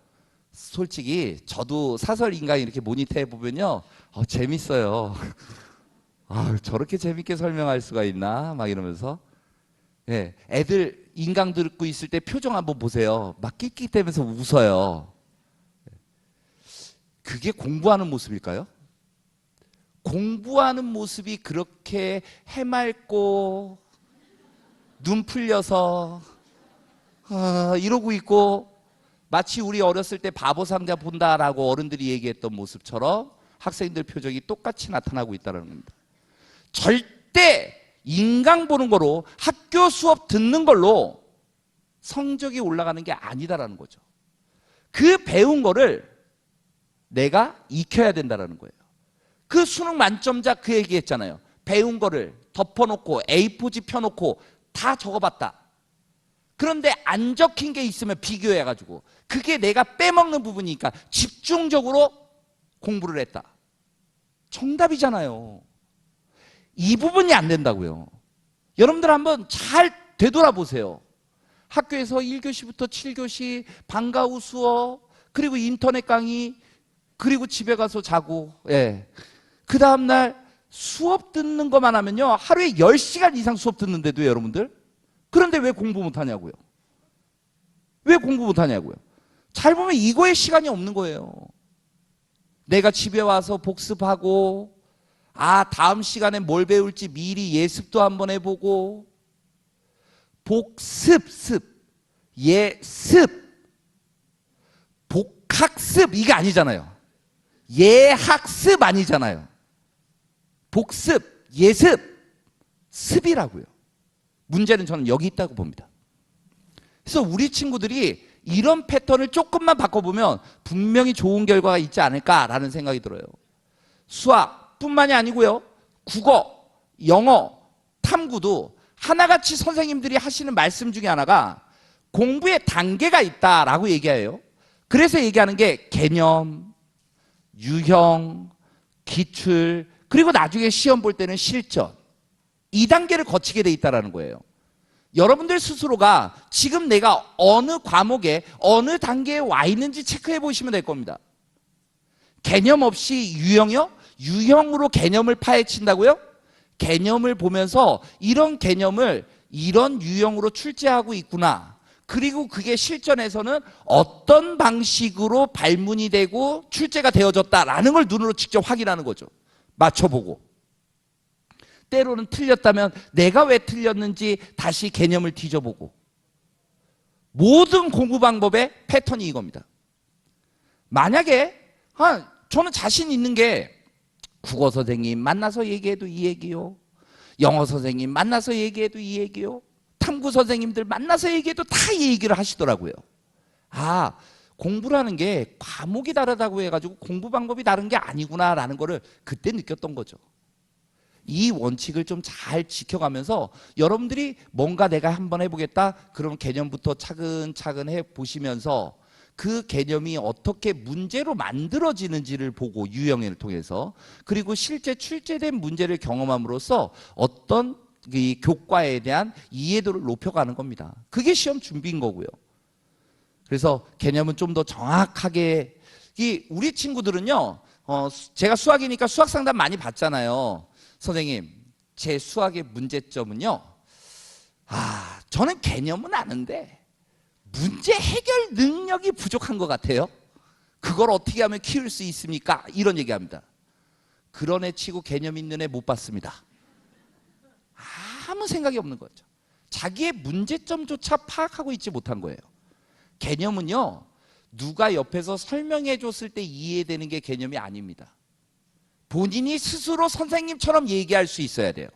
Speaker 1: 솔직히 저도 사설 인강 이렇게 모니터해 보면요, 재밌어요. 저렇게 재밌게 설명할 수가 있나? 막 이러면서. 예, 애들 인강 듣고 있을 때 표정 한번 보세요. 막 끽끽대면서 웃어요. 그게 공부하는 모습일까요? 공부하는 모습이 그렇게 해맑고 눈 풀려서 이러고 있고 마치 우리 어렸을 때 바보 상자 본다라고 어른들이 얘기했던 모습처럼 학생들 표정이 똑같이 나타나고 있다는 겁니다. 절대 인강 보는 거로, 학교 수업 듣는 걸로 성적이 올라가는 게 아니다라는 거죠. 그 배운 거를 내가 익혀야 된다는 거예요. 그 수능 만점자 그 얘기했잖아요. 배운 거를 덮어놓고 A4지 펴놓고 다 적어봤다. 그런데 안 적힌 게 있으면 비교해가지고 그게 내가 빼먹는 부분이니까 집중적으로 공부를 했다. 정답이잖아요.
Speaker 2: 이 부분이 안 된다고요. 여러분들 한번 잘 되돌아보세요. 학교에서 1교시부터 7교시 방과후 수업, 그리고 인터넷 강의, 그리고 집에 가서 자고, 예. 그 다음날 수업 듣는 것만 하면요, 하루에 10시간 이상 수업 듣는데도 여러분들. 그런데 왜 공부 못하냐고요. 왜 공부 못하냐고요. 잘 보면 이거에 시간이 없는 거예요. 내가 집에 와서 복습하고, 다음 시간에 뭘 배울지 미리 예습도 한번 해보고, 복습, 예습, 복학습, 이게 아니잖아요. 예학습 아니잖아요. 복습, 예습, 습이라고요. 문제는 저는 여기 있다고 봅니다. 그래서 우리 친구들이 이런 패턴을 조금만 바꿔보면 분명히 좋은 결과가 있지 않을까라는 생각이 들어요. 수학뿐만이 아니고요, 국어, 영어, 탐구도 하나같이 선생님들이 하시는 말씀 중에 하나가 공부에 단계가 있다라고 얘기해요. 그래서 얘기하는 게 개념, 유형, 기출, 그리고 나중에 시험 볼 때는 실전, 이 단계를 거치게 돼 있다는 거예요. 여러분들 스스로가 지금 내가 어느 과목에 어느 단계에 와 있는지 체크해 보시면 될 겁니다. 개념 없이 유형이요? 유형으로 개념을 파헤친다고요? 개념을 보면서 이런 개념을 이런 유형으로 출제하고 있구나. 그리고 그게 실전에서는 어떤 방식으로 발문이 되고 출제가 되어졌다라는 걸 눈으로 직접 확인하는 거죠. 맞춰보고. 때로는 틀렸다면 내가 왜 틀렸는지 다시 개념을 뒤져보고. 모든 공부 방법의 패턴이 이겁니다. 만약에 저는 자신 있는 게 국어 선생님 만나서 얘기해도 이 얘기요, 영어 선생님 만나서 얘기해도 이 얘기요, 탐구 선생님들 만나서 얘기해도 다 이 얘기를 하시더라고요. 공부라는 게 과목이 다르다고 해가지고 공부 방법이 다른 게 아니구나라는 거를 그때 느꼈던 거죠. 이 원칙을 좀 잘 지켜가면서 여러분들이 뭔가 내가 한번 해보겠다, 그럼 개념부터 차근차근 해보시면서 그 개념이 어떻게 문제로 만들어지는지를 보고, 유형을 통해서, 그리고 실제 출제된 문제를 경험함으로써 어떤 이 교과에 대한 이해도를 높여가는 겁니다. 그게 시험 준비인 거고요. 그래서 개념은 좀 더 정확하게, 우리 친구들은요, 제가 수학이니까 수학 상담 많이 받잖아요. 선생님, 제 수학의 문제점은요, 저는 개념은 아는데 문제 해결 능력이 부족한 것 같아요. 그걸 어떻게 하면 키울 수 있습니까? 이런 얘기합니다. 그런 애 치고 개념 있는 애 못 봤습니다. 아무 생각이 없는 거죠. 자기의 문제점조차 파악하고 있지 못한 거예요. 개념은요, 누가 옆에서 설명해 줬을 때 이해되는 게 개념이 아닙니다. 본인이 스스로 선생님처럼 얘기할 수 있어야 돼요.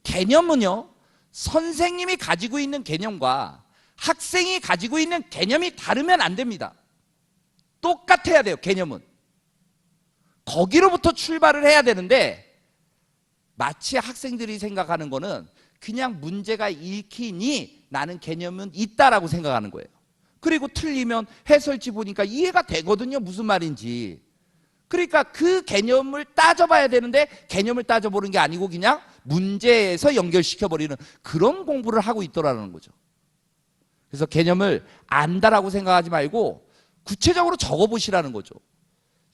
Speaker 2: 개념은요, 선생님이 가지고 있는 개념과 학생이 가지고 있는 개념이 다르면 안 됩니다. 똑같아야 돼요. 개념은 거기로부터 출발을 해야 되는데, 마치 학생들이 생각하는 거는 그냥 문제가 읽히니 나는 개념은 있다라고 생각하는 거예요. 그리고 틀리면 해설지 보니까 이해가 되거든요, 무슨 말인지. 그러니까 그 개념을 따져봐야 되는데 개념을 따져보는 게 아니고 그냥 문제에서 연결시켜버리는 그런 공부를 하고 있더라는 거죠. 그래서 개념을 안다라고 생각하지 말고 구체적으로 적어보시라는 거죠.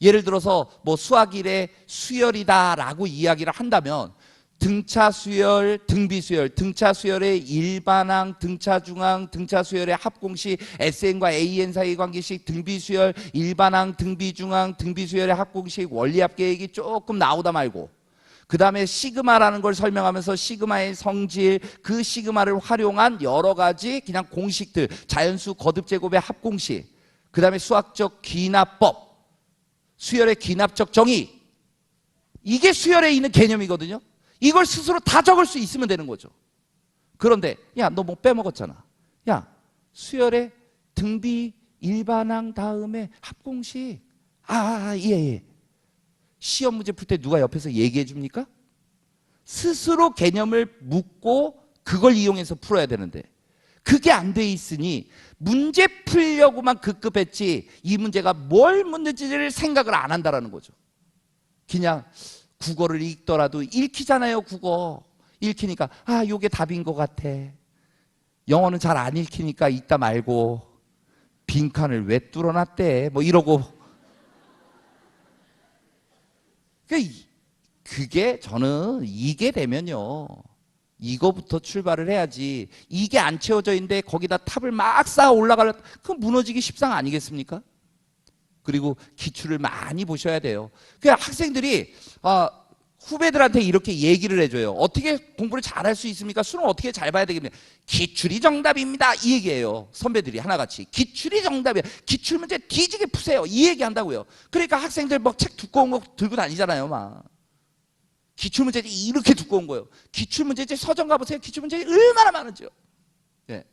Speaker 2: 예를 들어서 뭐 수학 1의 수열이다라고 이야기를 한다면 등차 수열, 등비 수열, 등차 수열의 일반항, 등차 중항, 등차 수열의 합공식, SN과 AN 사이의 관계식, 등비 수열, 일반항, 등비 중항, 등비 수열의 합공식, 원리합 계획이 조금 나오다 말고, 그 다음에 시그마라는 걸 설명하면서 시그마의 성질, 그 시그마를 활용한 여러 가지 그냥 공식들, 자연수 거듭 제곱의 합공식, 그 다음에 수학적 귀납법, 수열의 귀납적 정의, 이게 수열에 있는 개념이거든요. 이걸 스스로 다 적을 수 있으면 되는 거죠. 그런데 야, 너 뭐 빼먹었잖아. 야, 수열의 등비 일반항 다음에 합공식. 예. 시험 문제 풀 때 누가 옆에서 얘기해 줍니까? 스스로 개념을 묻고 그걸 이용해서 풀어야 되는데 그게 안 돼 있으니 문제 풀려고만 급급했지 이 문제가 뭘 묻는지를 생각을 안 한다라는 거죠. 그냥 국어를 읽더라도 읽히잖아요. 국어 읽히니까 아 요게 답인 것 같아. 영어는 잘 안 읽히니까 읽다 말고 빈칸을 왜 뚫어놨대 뭐 이러고. 그게 저는 이게 되면요 이거부터 출발을 해야지. 이게 안 채워져 있는데 거기다 탑을 막 쌓아 올라가려 그럼 무너지기 십상 아니겠습니까? 그리고 기출을 많이 보셔야 돼요. 그 학생들이 후배들한테 이렇게 얘기를 해줘요. 어떻게 공부를 잘할 수 있습니까? 수능 어떻게 잘 봐야 되겠냐? 기출이 정답입니다. 이 얘기예요. 선배들이 하나같이 기출이 정답이야. 기출 문제 뒤지게 푸세요. 이 얘기한다고요. 그러니까 학생들 막 책 두꺼운 거 들고 다니잖아요. 막 기출 문제지 이렇게 두꺼운 거예요. 기출 문제지 서점 가보세요. 기출 문제지 얼마나 많은지요. 네.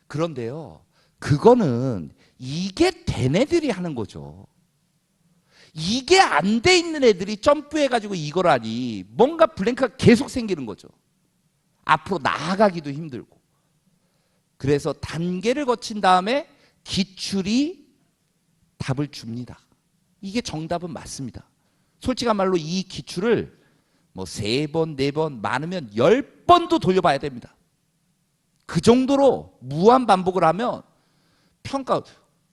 Speaker 2: 그런데요, 그거는 이게 된 애들이 하는 거죠. 이게 안 돼 있는 애들이 점프해가지고 이걸 하니 뭔가 블랭크가 계속 생기는 거죠. 앞으로 나아가기도 힘들고. 그래서 단계를 거친 다음에 기출이 답을 줍니다. 이게 정답은 맞습니다. 솔직한 말로 이 기출을 뭐 3번, 4번, 많으면 10번도 돌려봐야 됩니다. 그 정도로 무한 반복을 하면 평가,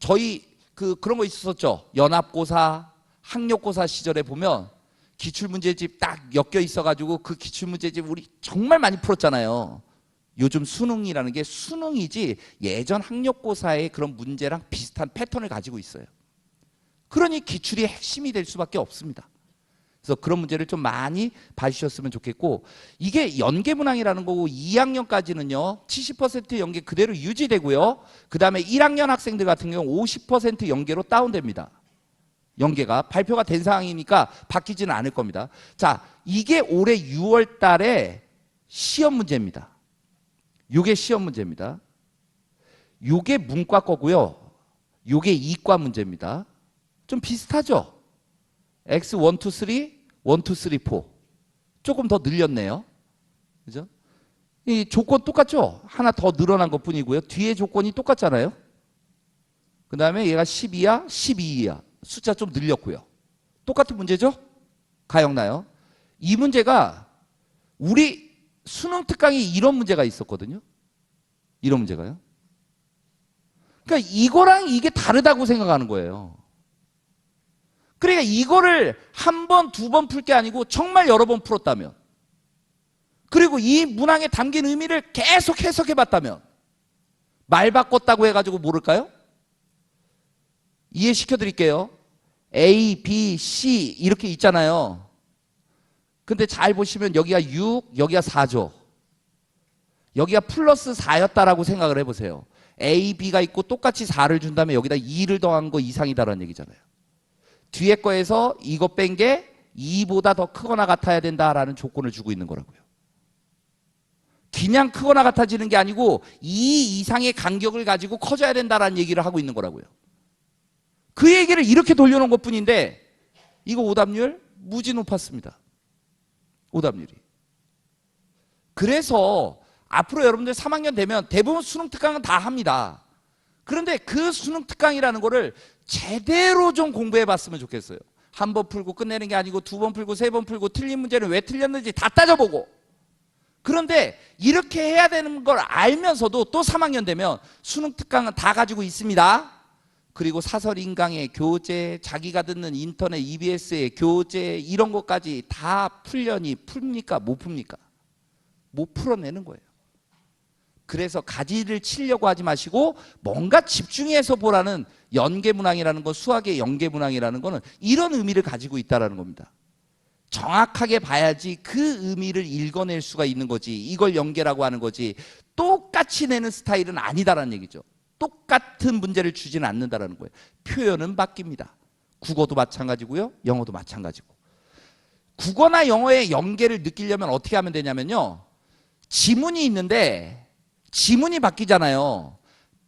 Speaker 2: 저희 그런 거 있었죠. 연합고사, 학력고사 시절에 보면 기출문제집 딱 엮여 있어가지고 그 기출문제집 우리 정말 많이 풀었잖아요. 요즘 수능이라는 게 수능이지 예전 학력고사의 그런 문제랑 비슷한 패턴을 가지고 있어요. 그러니 기출이 핵심이 될 수밖에 없습니다. 그래서 그런 문제를 좀 많이 봐주셨으면 좋겠고, 이게 연계문항이라는 거고 2학년까지는요 70% 연계 그대로 유지되고요. 그 다음에 1학년 학생들 같은 경우 50% 연계로 다운됩니다. 연계가 발표가 된 상황이니까 바뀌지는 않을 겁니다. 자, 이게 올해 6월 달에 시험 문제입니다. 이게 시험 문제입니다. 이게 문과 거고요. 이게 이과 문제입니다. 좀 비슷하죠? X 1, 2, 3, 1, 2, 3, 4 조금 더 늘렸네요. 그죠? 이 조건 똑같죠? 하나 더 늘어난 것 뿐이고요. 뒤에 조건이 똑같잖아요. 그 다음에 얘가 12야, 12이야. 숫자 좀 늘렸고요. 똑같은 문제죠? 가영나요? 이 문제가 우리 수능 특강에 이런 문제가 있었거든요. 이런 문제가요. 그러니까 이거랑 이게 다르다고 생각하는 거예요. 그러니까 이거를 한 번, 두 번 풀 게 아니고 정말 여러 번 풀었다면, 그리고 이 문항에 담긴 의미를 계속 해석해 봤다면 말 바꿨다고 해가지고 모를까요? 이해시켜 드릴게요. A, B, C 이렇게 있잖아요. 근데 잘 보시면 여기가 6, 여기가 4죠. 여기가 플러스 4였다라고 생각을 해보세요. A, B가 있고 똑같이 4를 준 다음에 여기다 2를 더한 거 이상이다라는 얘기잖아요. 뒤에 거에서 이거 뺀 게 2보다 더 크거나 같아야 된다라는 조건을 주고 있는 거라고요. 그냥 크거나 같아지는 게 아니고 2 이상의 간격을 가지고 커져야 된다라는 얘기를 하고 있는 거라고요. 그 얘기를 이렇게 돌려놓은 것뿐인데 이거 오답률 무지 높았습니다. 오답률이. 그래서 앞으로 여러분들 3학년 되면 대부분 수능 특강은 다 합니다. 그런데 그 수능 특강이라는 거를 제대로 좀 공부해 봤으면 좋겠어요. 한 번 풀고 끝내는 게 아니고 2번 풀고 3번 풀고 틀린 문제는 왜 틀렸는지 다 따져보고. 그런데 이렇게 해야 되는 걸 알면서도 또 3학년 되면 수능 특강은 다 가지고 있습니다. 그리고 사설 인강의 교재, 자기가 듣는 인터넷 EBS의 교재 이런 것까지 다 풀려니 풉니까? 못 풉니까? 못 풀어내는 거예요. 그래서 가지를 치려고 하지 마시고 뭔가 집중해서 보라는 연계문항이라는 거, 수학의 연계문항이라는 거는 이런 의미를 가지고 있다는 겁니다. 정확하게 봐야지 그 의미를 읽어낼 수가 있는 거지. 이걸 연계라고 하는 거지. 똑같이 내는 스타일은 아니다라는 얘기죠. 똑같은 문제를 주지는 않는다라는 거예요. 표현은 바뀝니다. 국어도 마찬가지고요. 영어도 마찬가지고. 국어나 영어의 연계를 느끼려면 어떻게 하면 되냐면요. 지문이 있는데 지문이 바뀌잖아요.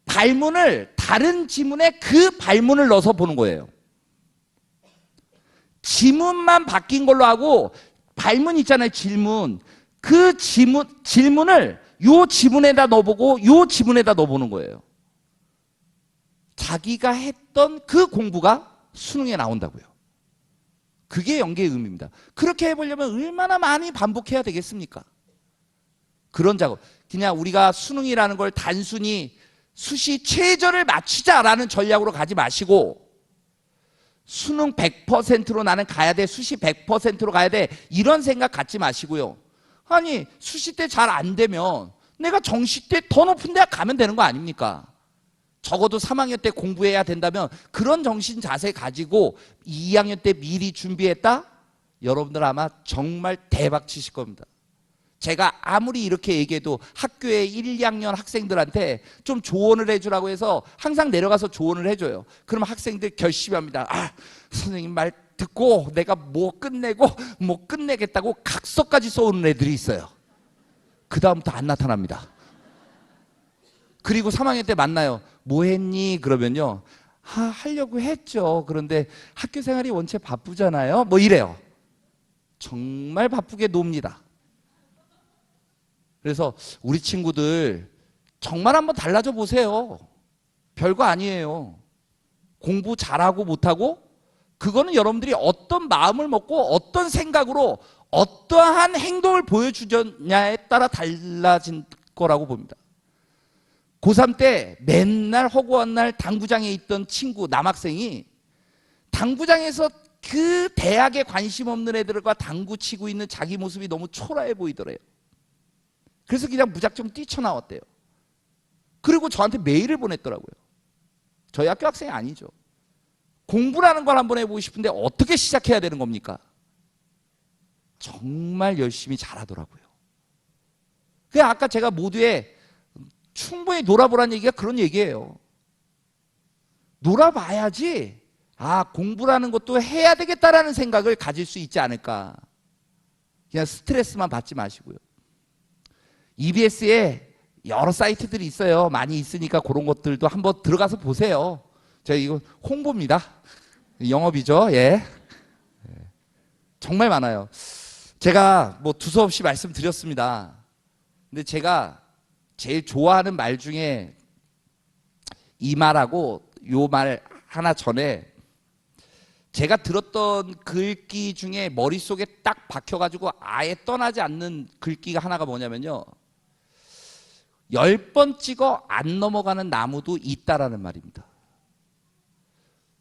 Speaker 2: 발문을 다른 지문에 그 발문을 넣어서 보는 거예요. 지문만 바뀐 걸로 하고 발문 있잖아요. 질문. 그 질문을 요 지문에다 넣어보고 요 지문에다 넣어보는 거예요. 자기가 했던 그 공부가 수능에 나온다고요. 그게 연계의 의미입니다. 그렇게 해보려면 얼마나 많이 반복해야 되겠습니까? 그런 작업. 그냥 우리가 수능이라는 걸 단순히 수시 최저를 맞추자라는 전략으로 가지 마시고 수능 100%로 나는 가야 돼, 수시 100%로 가야 돼, 이런 생각 갖지 마시고요. 아니 수시 때 잘 안 되면 내가 정시 때 더 높은 데 가면 되는 거 아닙니까? 적어도 3학년 때 공부해야 된다면 그런 정신 자세 가지고 2학년 때 미리 준비했다? 여러분들 아마 정말 대박 치실 겁니다. 제가 아무리 이렇게 얘기해도 학교에 1, 2학년 학생들한테 좀 조언을 해주라고 해서 항상 내려가서 조언을 해줘요. 그러면 학생들 결심합니다. 아, 선생님 말 듣고 내가 뭐 끝내고 뭐 끝내겠다고 각서까지 써오는 애들이 있어요. 그 다음부터 안 나타납니다. 그리고 3학년 때 만나요. 뭐 했니? 그러면요. 아, 하려고 했죠. 그런데 학교 생활이 원체 바쁘잖아요. 뭐 이래요. 정말 바쁘게 놉니다. 그래서 우리 친구들 정말 한번 달라져 보세요. 별거 아니에요. 공부 잘하고 못하고 그거는 여러분들이 어떤 마음을 먹고 어떤 생각으로 어떠한 행동을 보여주냐에 따라 달라진 거라고 봅니다. 고3 때 맨날 허구한 날 당구장에 있던 친구 남학생이 당구장에서 그 대학에 관심 없는 애들과 당구 치고 있는 자기 모습이 너무 초라해 보이더래요. 그래서 그냥 무작정 뛰쳐나왔대요. 그리고 저한테 메일을 보냈더라고요. 저희 학교 학생이 아니죠. 공부라는 걸 한번 해보고 싶은데 어떻게 시작해야 되는 겁니까? 정말 열심히 잘하더라고요. 그냥 아까 제가 모두에 충분히 놀아보라는 얘기가 그런 얘기예요. 놀아봐야지 아, 공부라는 것도 해야 되겠다라는 생각을 가질 수 있지 않을까. 그냥 스트레스만 받지 마시고요. EBS에 여러 사이트들이 있어요. 많이 있으니까 그런 것들도 한번 들어가서 보세요. 제가 이거 홍보입니다. 영업이죠. 예. 정말 많아요. 제가 뭐 두서없이 말씀드렸습니다. 근데 제가 제일 좋아하는 말 중에 이 말하고 요 말 하나 전에 제가 들었던 글귀 중에 머릿속에 딱 박혀가지고 아예 떠나지 않는 글귀가 하나가 뭐냐면요. 10번 찍어 안 넘어가는 나무도 있다라는 말입니다.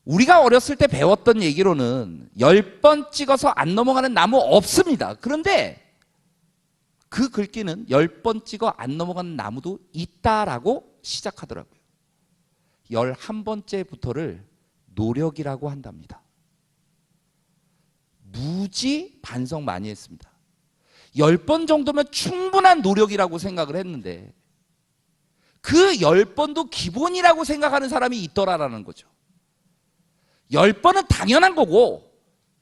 Speaker 2: 우리가 어렸을 때 배웠던 얘기로는 10번 찍어서 안 넘어가는 나무 없습니다. 그런데 그 글귀는 10번 찍어 안 넘어가는 나무도 있다라고 시작하더라고요. 11번째부터를 노력이라고 한답니다. 무지 반성 많이 했습니다. 10번 정도면 충분한 노력이라고 생각을 했는데 그 10번도 기본이라고 생각하는 사람이 있더라라는 거죠. 10번은 당연한 거고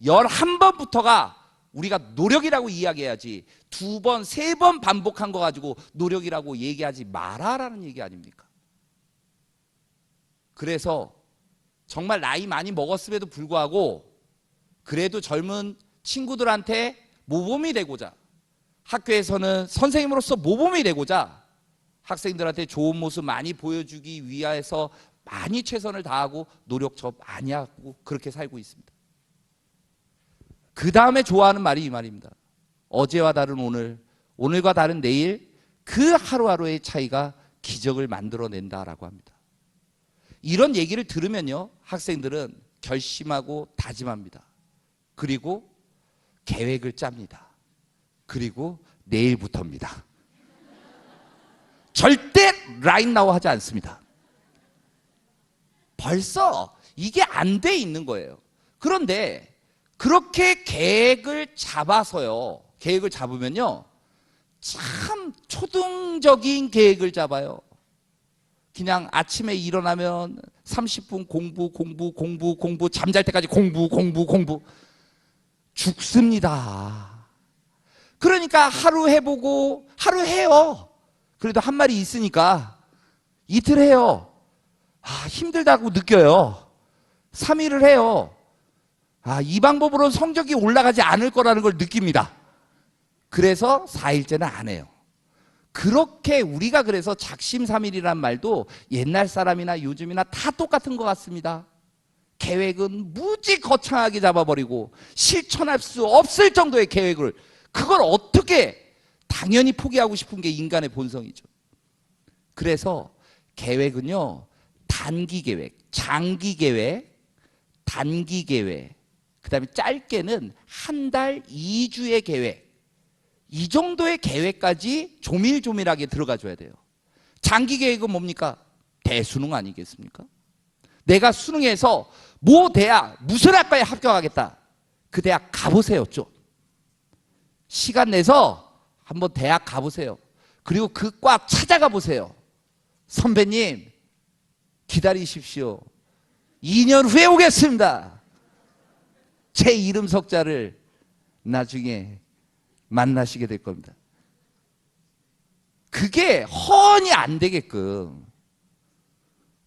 Speaker 2: 11번부터가 우리가 노력이라고 이야기해야지 2번, 3번 반복한 거 가지고 노력이라고 얘기하지 마라라는 얘기 아닙니까? 그래서 정말 나이 많이 먹었음에도 불구하고 그래도 젊은 친구들한테 모범이 되고자 학교에서는 선생님으로서 모범이 되고자 학생들한테 좋은 모습 많이 보여주기 위해서 많이 최선을 다하고 노력 저 많이 하고 그렇게 살고 있습니다. 그 다음에 좋아하는 말이 이 말입니다. 어제와 다른 오늘, 오늘과 다른 내일 그 하루하루의 차이가 기적을 만들어낸다라고 합니다. 이런 얘기를 들으면요 학생들은 결심하고 다짐합니다. 그리고 계획을 짭니다. 그리고 내일부터입니다. 절대 right now 하지 않습니다. 벌써 이게 안 돼 있는 거예요. 그런데 그렇게 계획을 잡아서요. 계획을 잡으면요. 참 초등적인 계획을 잡아요. 그냥 아침에 일어나면 30분 공부, 잠잘 때까지 공부. 죽습니다. 그러니까 하루 해보고 하루 해요. 그래도 한 말이 있으니까 이틀 해요. 아, 힘들다고 느껴요. 3일을 해요. 아, 이 방법으로 성적이 올라가지 않을 거라는 걸 느낍니다. 그래서 4일째는 안 해요. 그렇게 우리가 그래서 작심삼일이란 말도 옛날 사람이나 요즘이나 다 똑같은 것 같습니다. 계획은 무지 거창하게 잡아버리고 실천할 수 없을 정도의 계획을, 그걸 어떻게, 당연히 포기하고 싶은 게 인간의 본성이죠. 그래서 계획은요, 단기 계획, 장기 계획, 단기 계획, 그 다음에 짧게는 한 달, 2주의 계획, 이 정도의 계획까지 조밀조밀하게 들어가 줘야 돼요. 장기 계획은 뭡니까? 대수능 아니겠습니까? 내가 수능에서 모 대학, 무슨 학과에 합격하겠다. 그 대학 가보세요, 좀. 시간 내서 한번 대학 가보세요. 그리고 그 과 찾아가 보세요. 선배님, 기다리십시오. 2년 후에 오겠습니다. 제 이름 석자를 나중에 만나시게 될 겁니다. 그게 훤히 안 되게끔.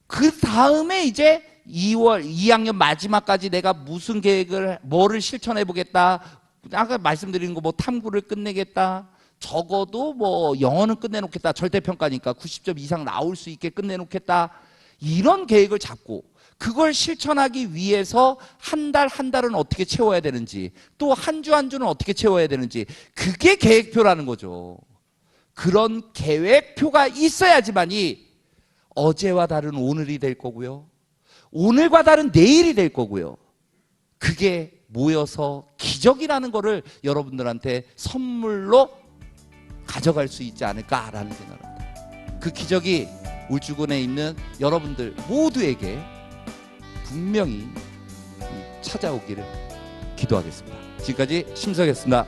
Speaker 2: 그 다음에 이제 2학년 마지막까지 내가 무슨 계획을, 뭐를 실천해 보겠다. 아까 말씀드린 거 뭐 탐구를 끝내겠다. 적어도 뭐 영어는 끝내놓겠다. 절대평가니까 90점 이상 나올 수 있게 끝내놓겠다. 이런 계획을 잡고 그걸 실천하기 위해서 한 달 한 달은 어떻게 채워야 되는지, 또 한 주 한 주는 어떻게 채워야 되는지, 그게 계획표라는 거죠. 그런 계획표가 있어야지만이 어제와 다른 오늘이 될 거고요, 오늘과 다른 내일이 될 거고요, 그게 모여서 기적이라는 거를 여러분들한테 선물로 가져갈 수 있지 않을까라는 생각합니다. 그 기적이 울주군에 있는 여러분들 모두에게 분명히 찾아오기를 기도하겠습니다. 지금까지 심석이었습니다.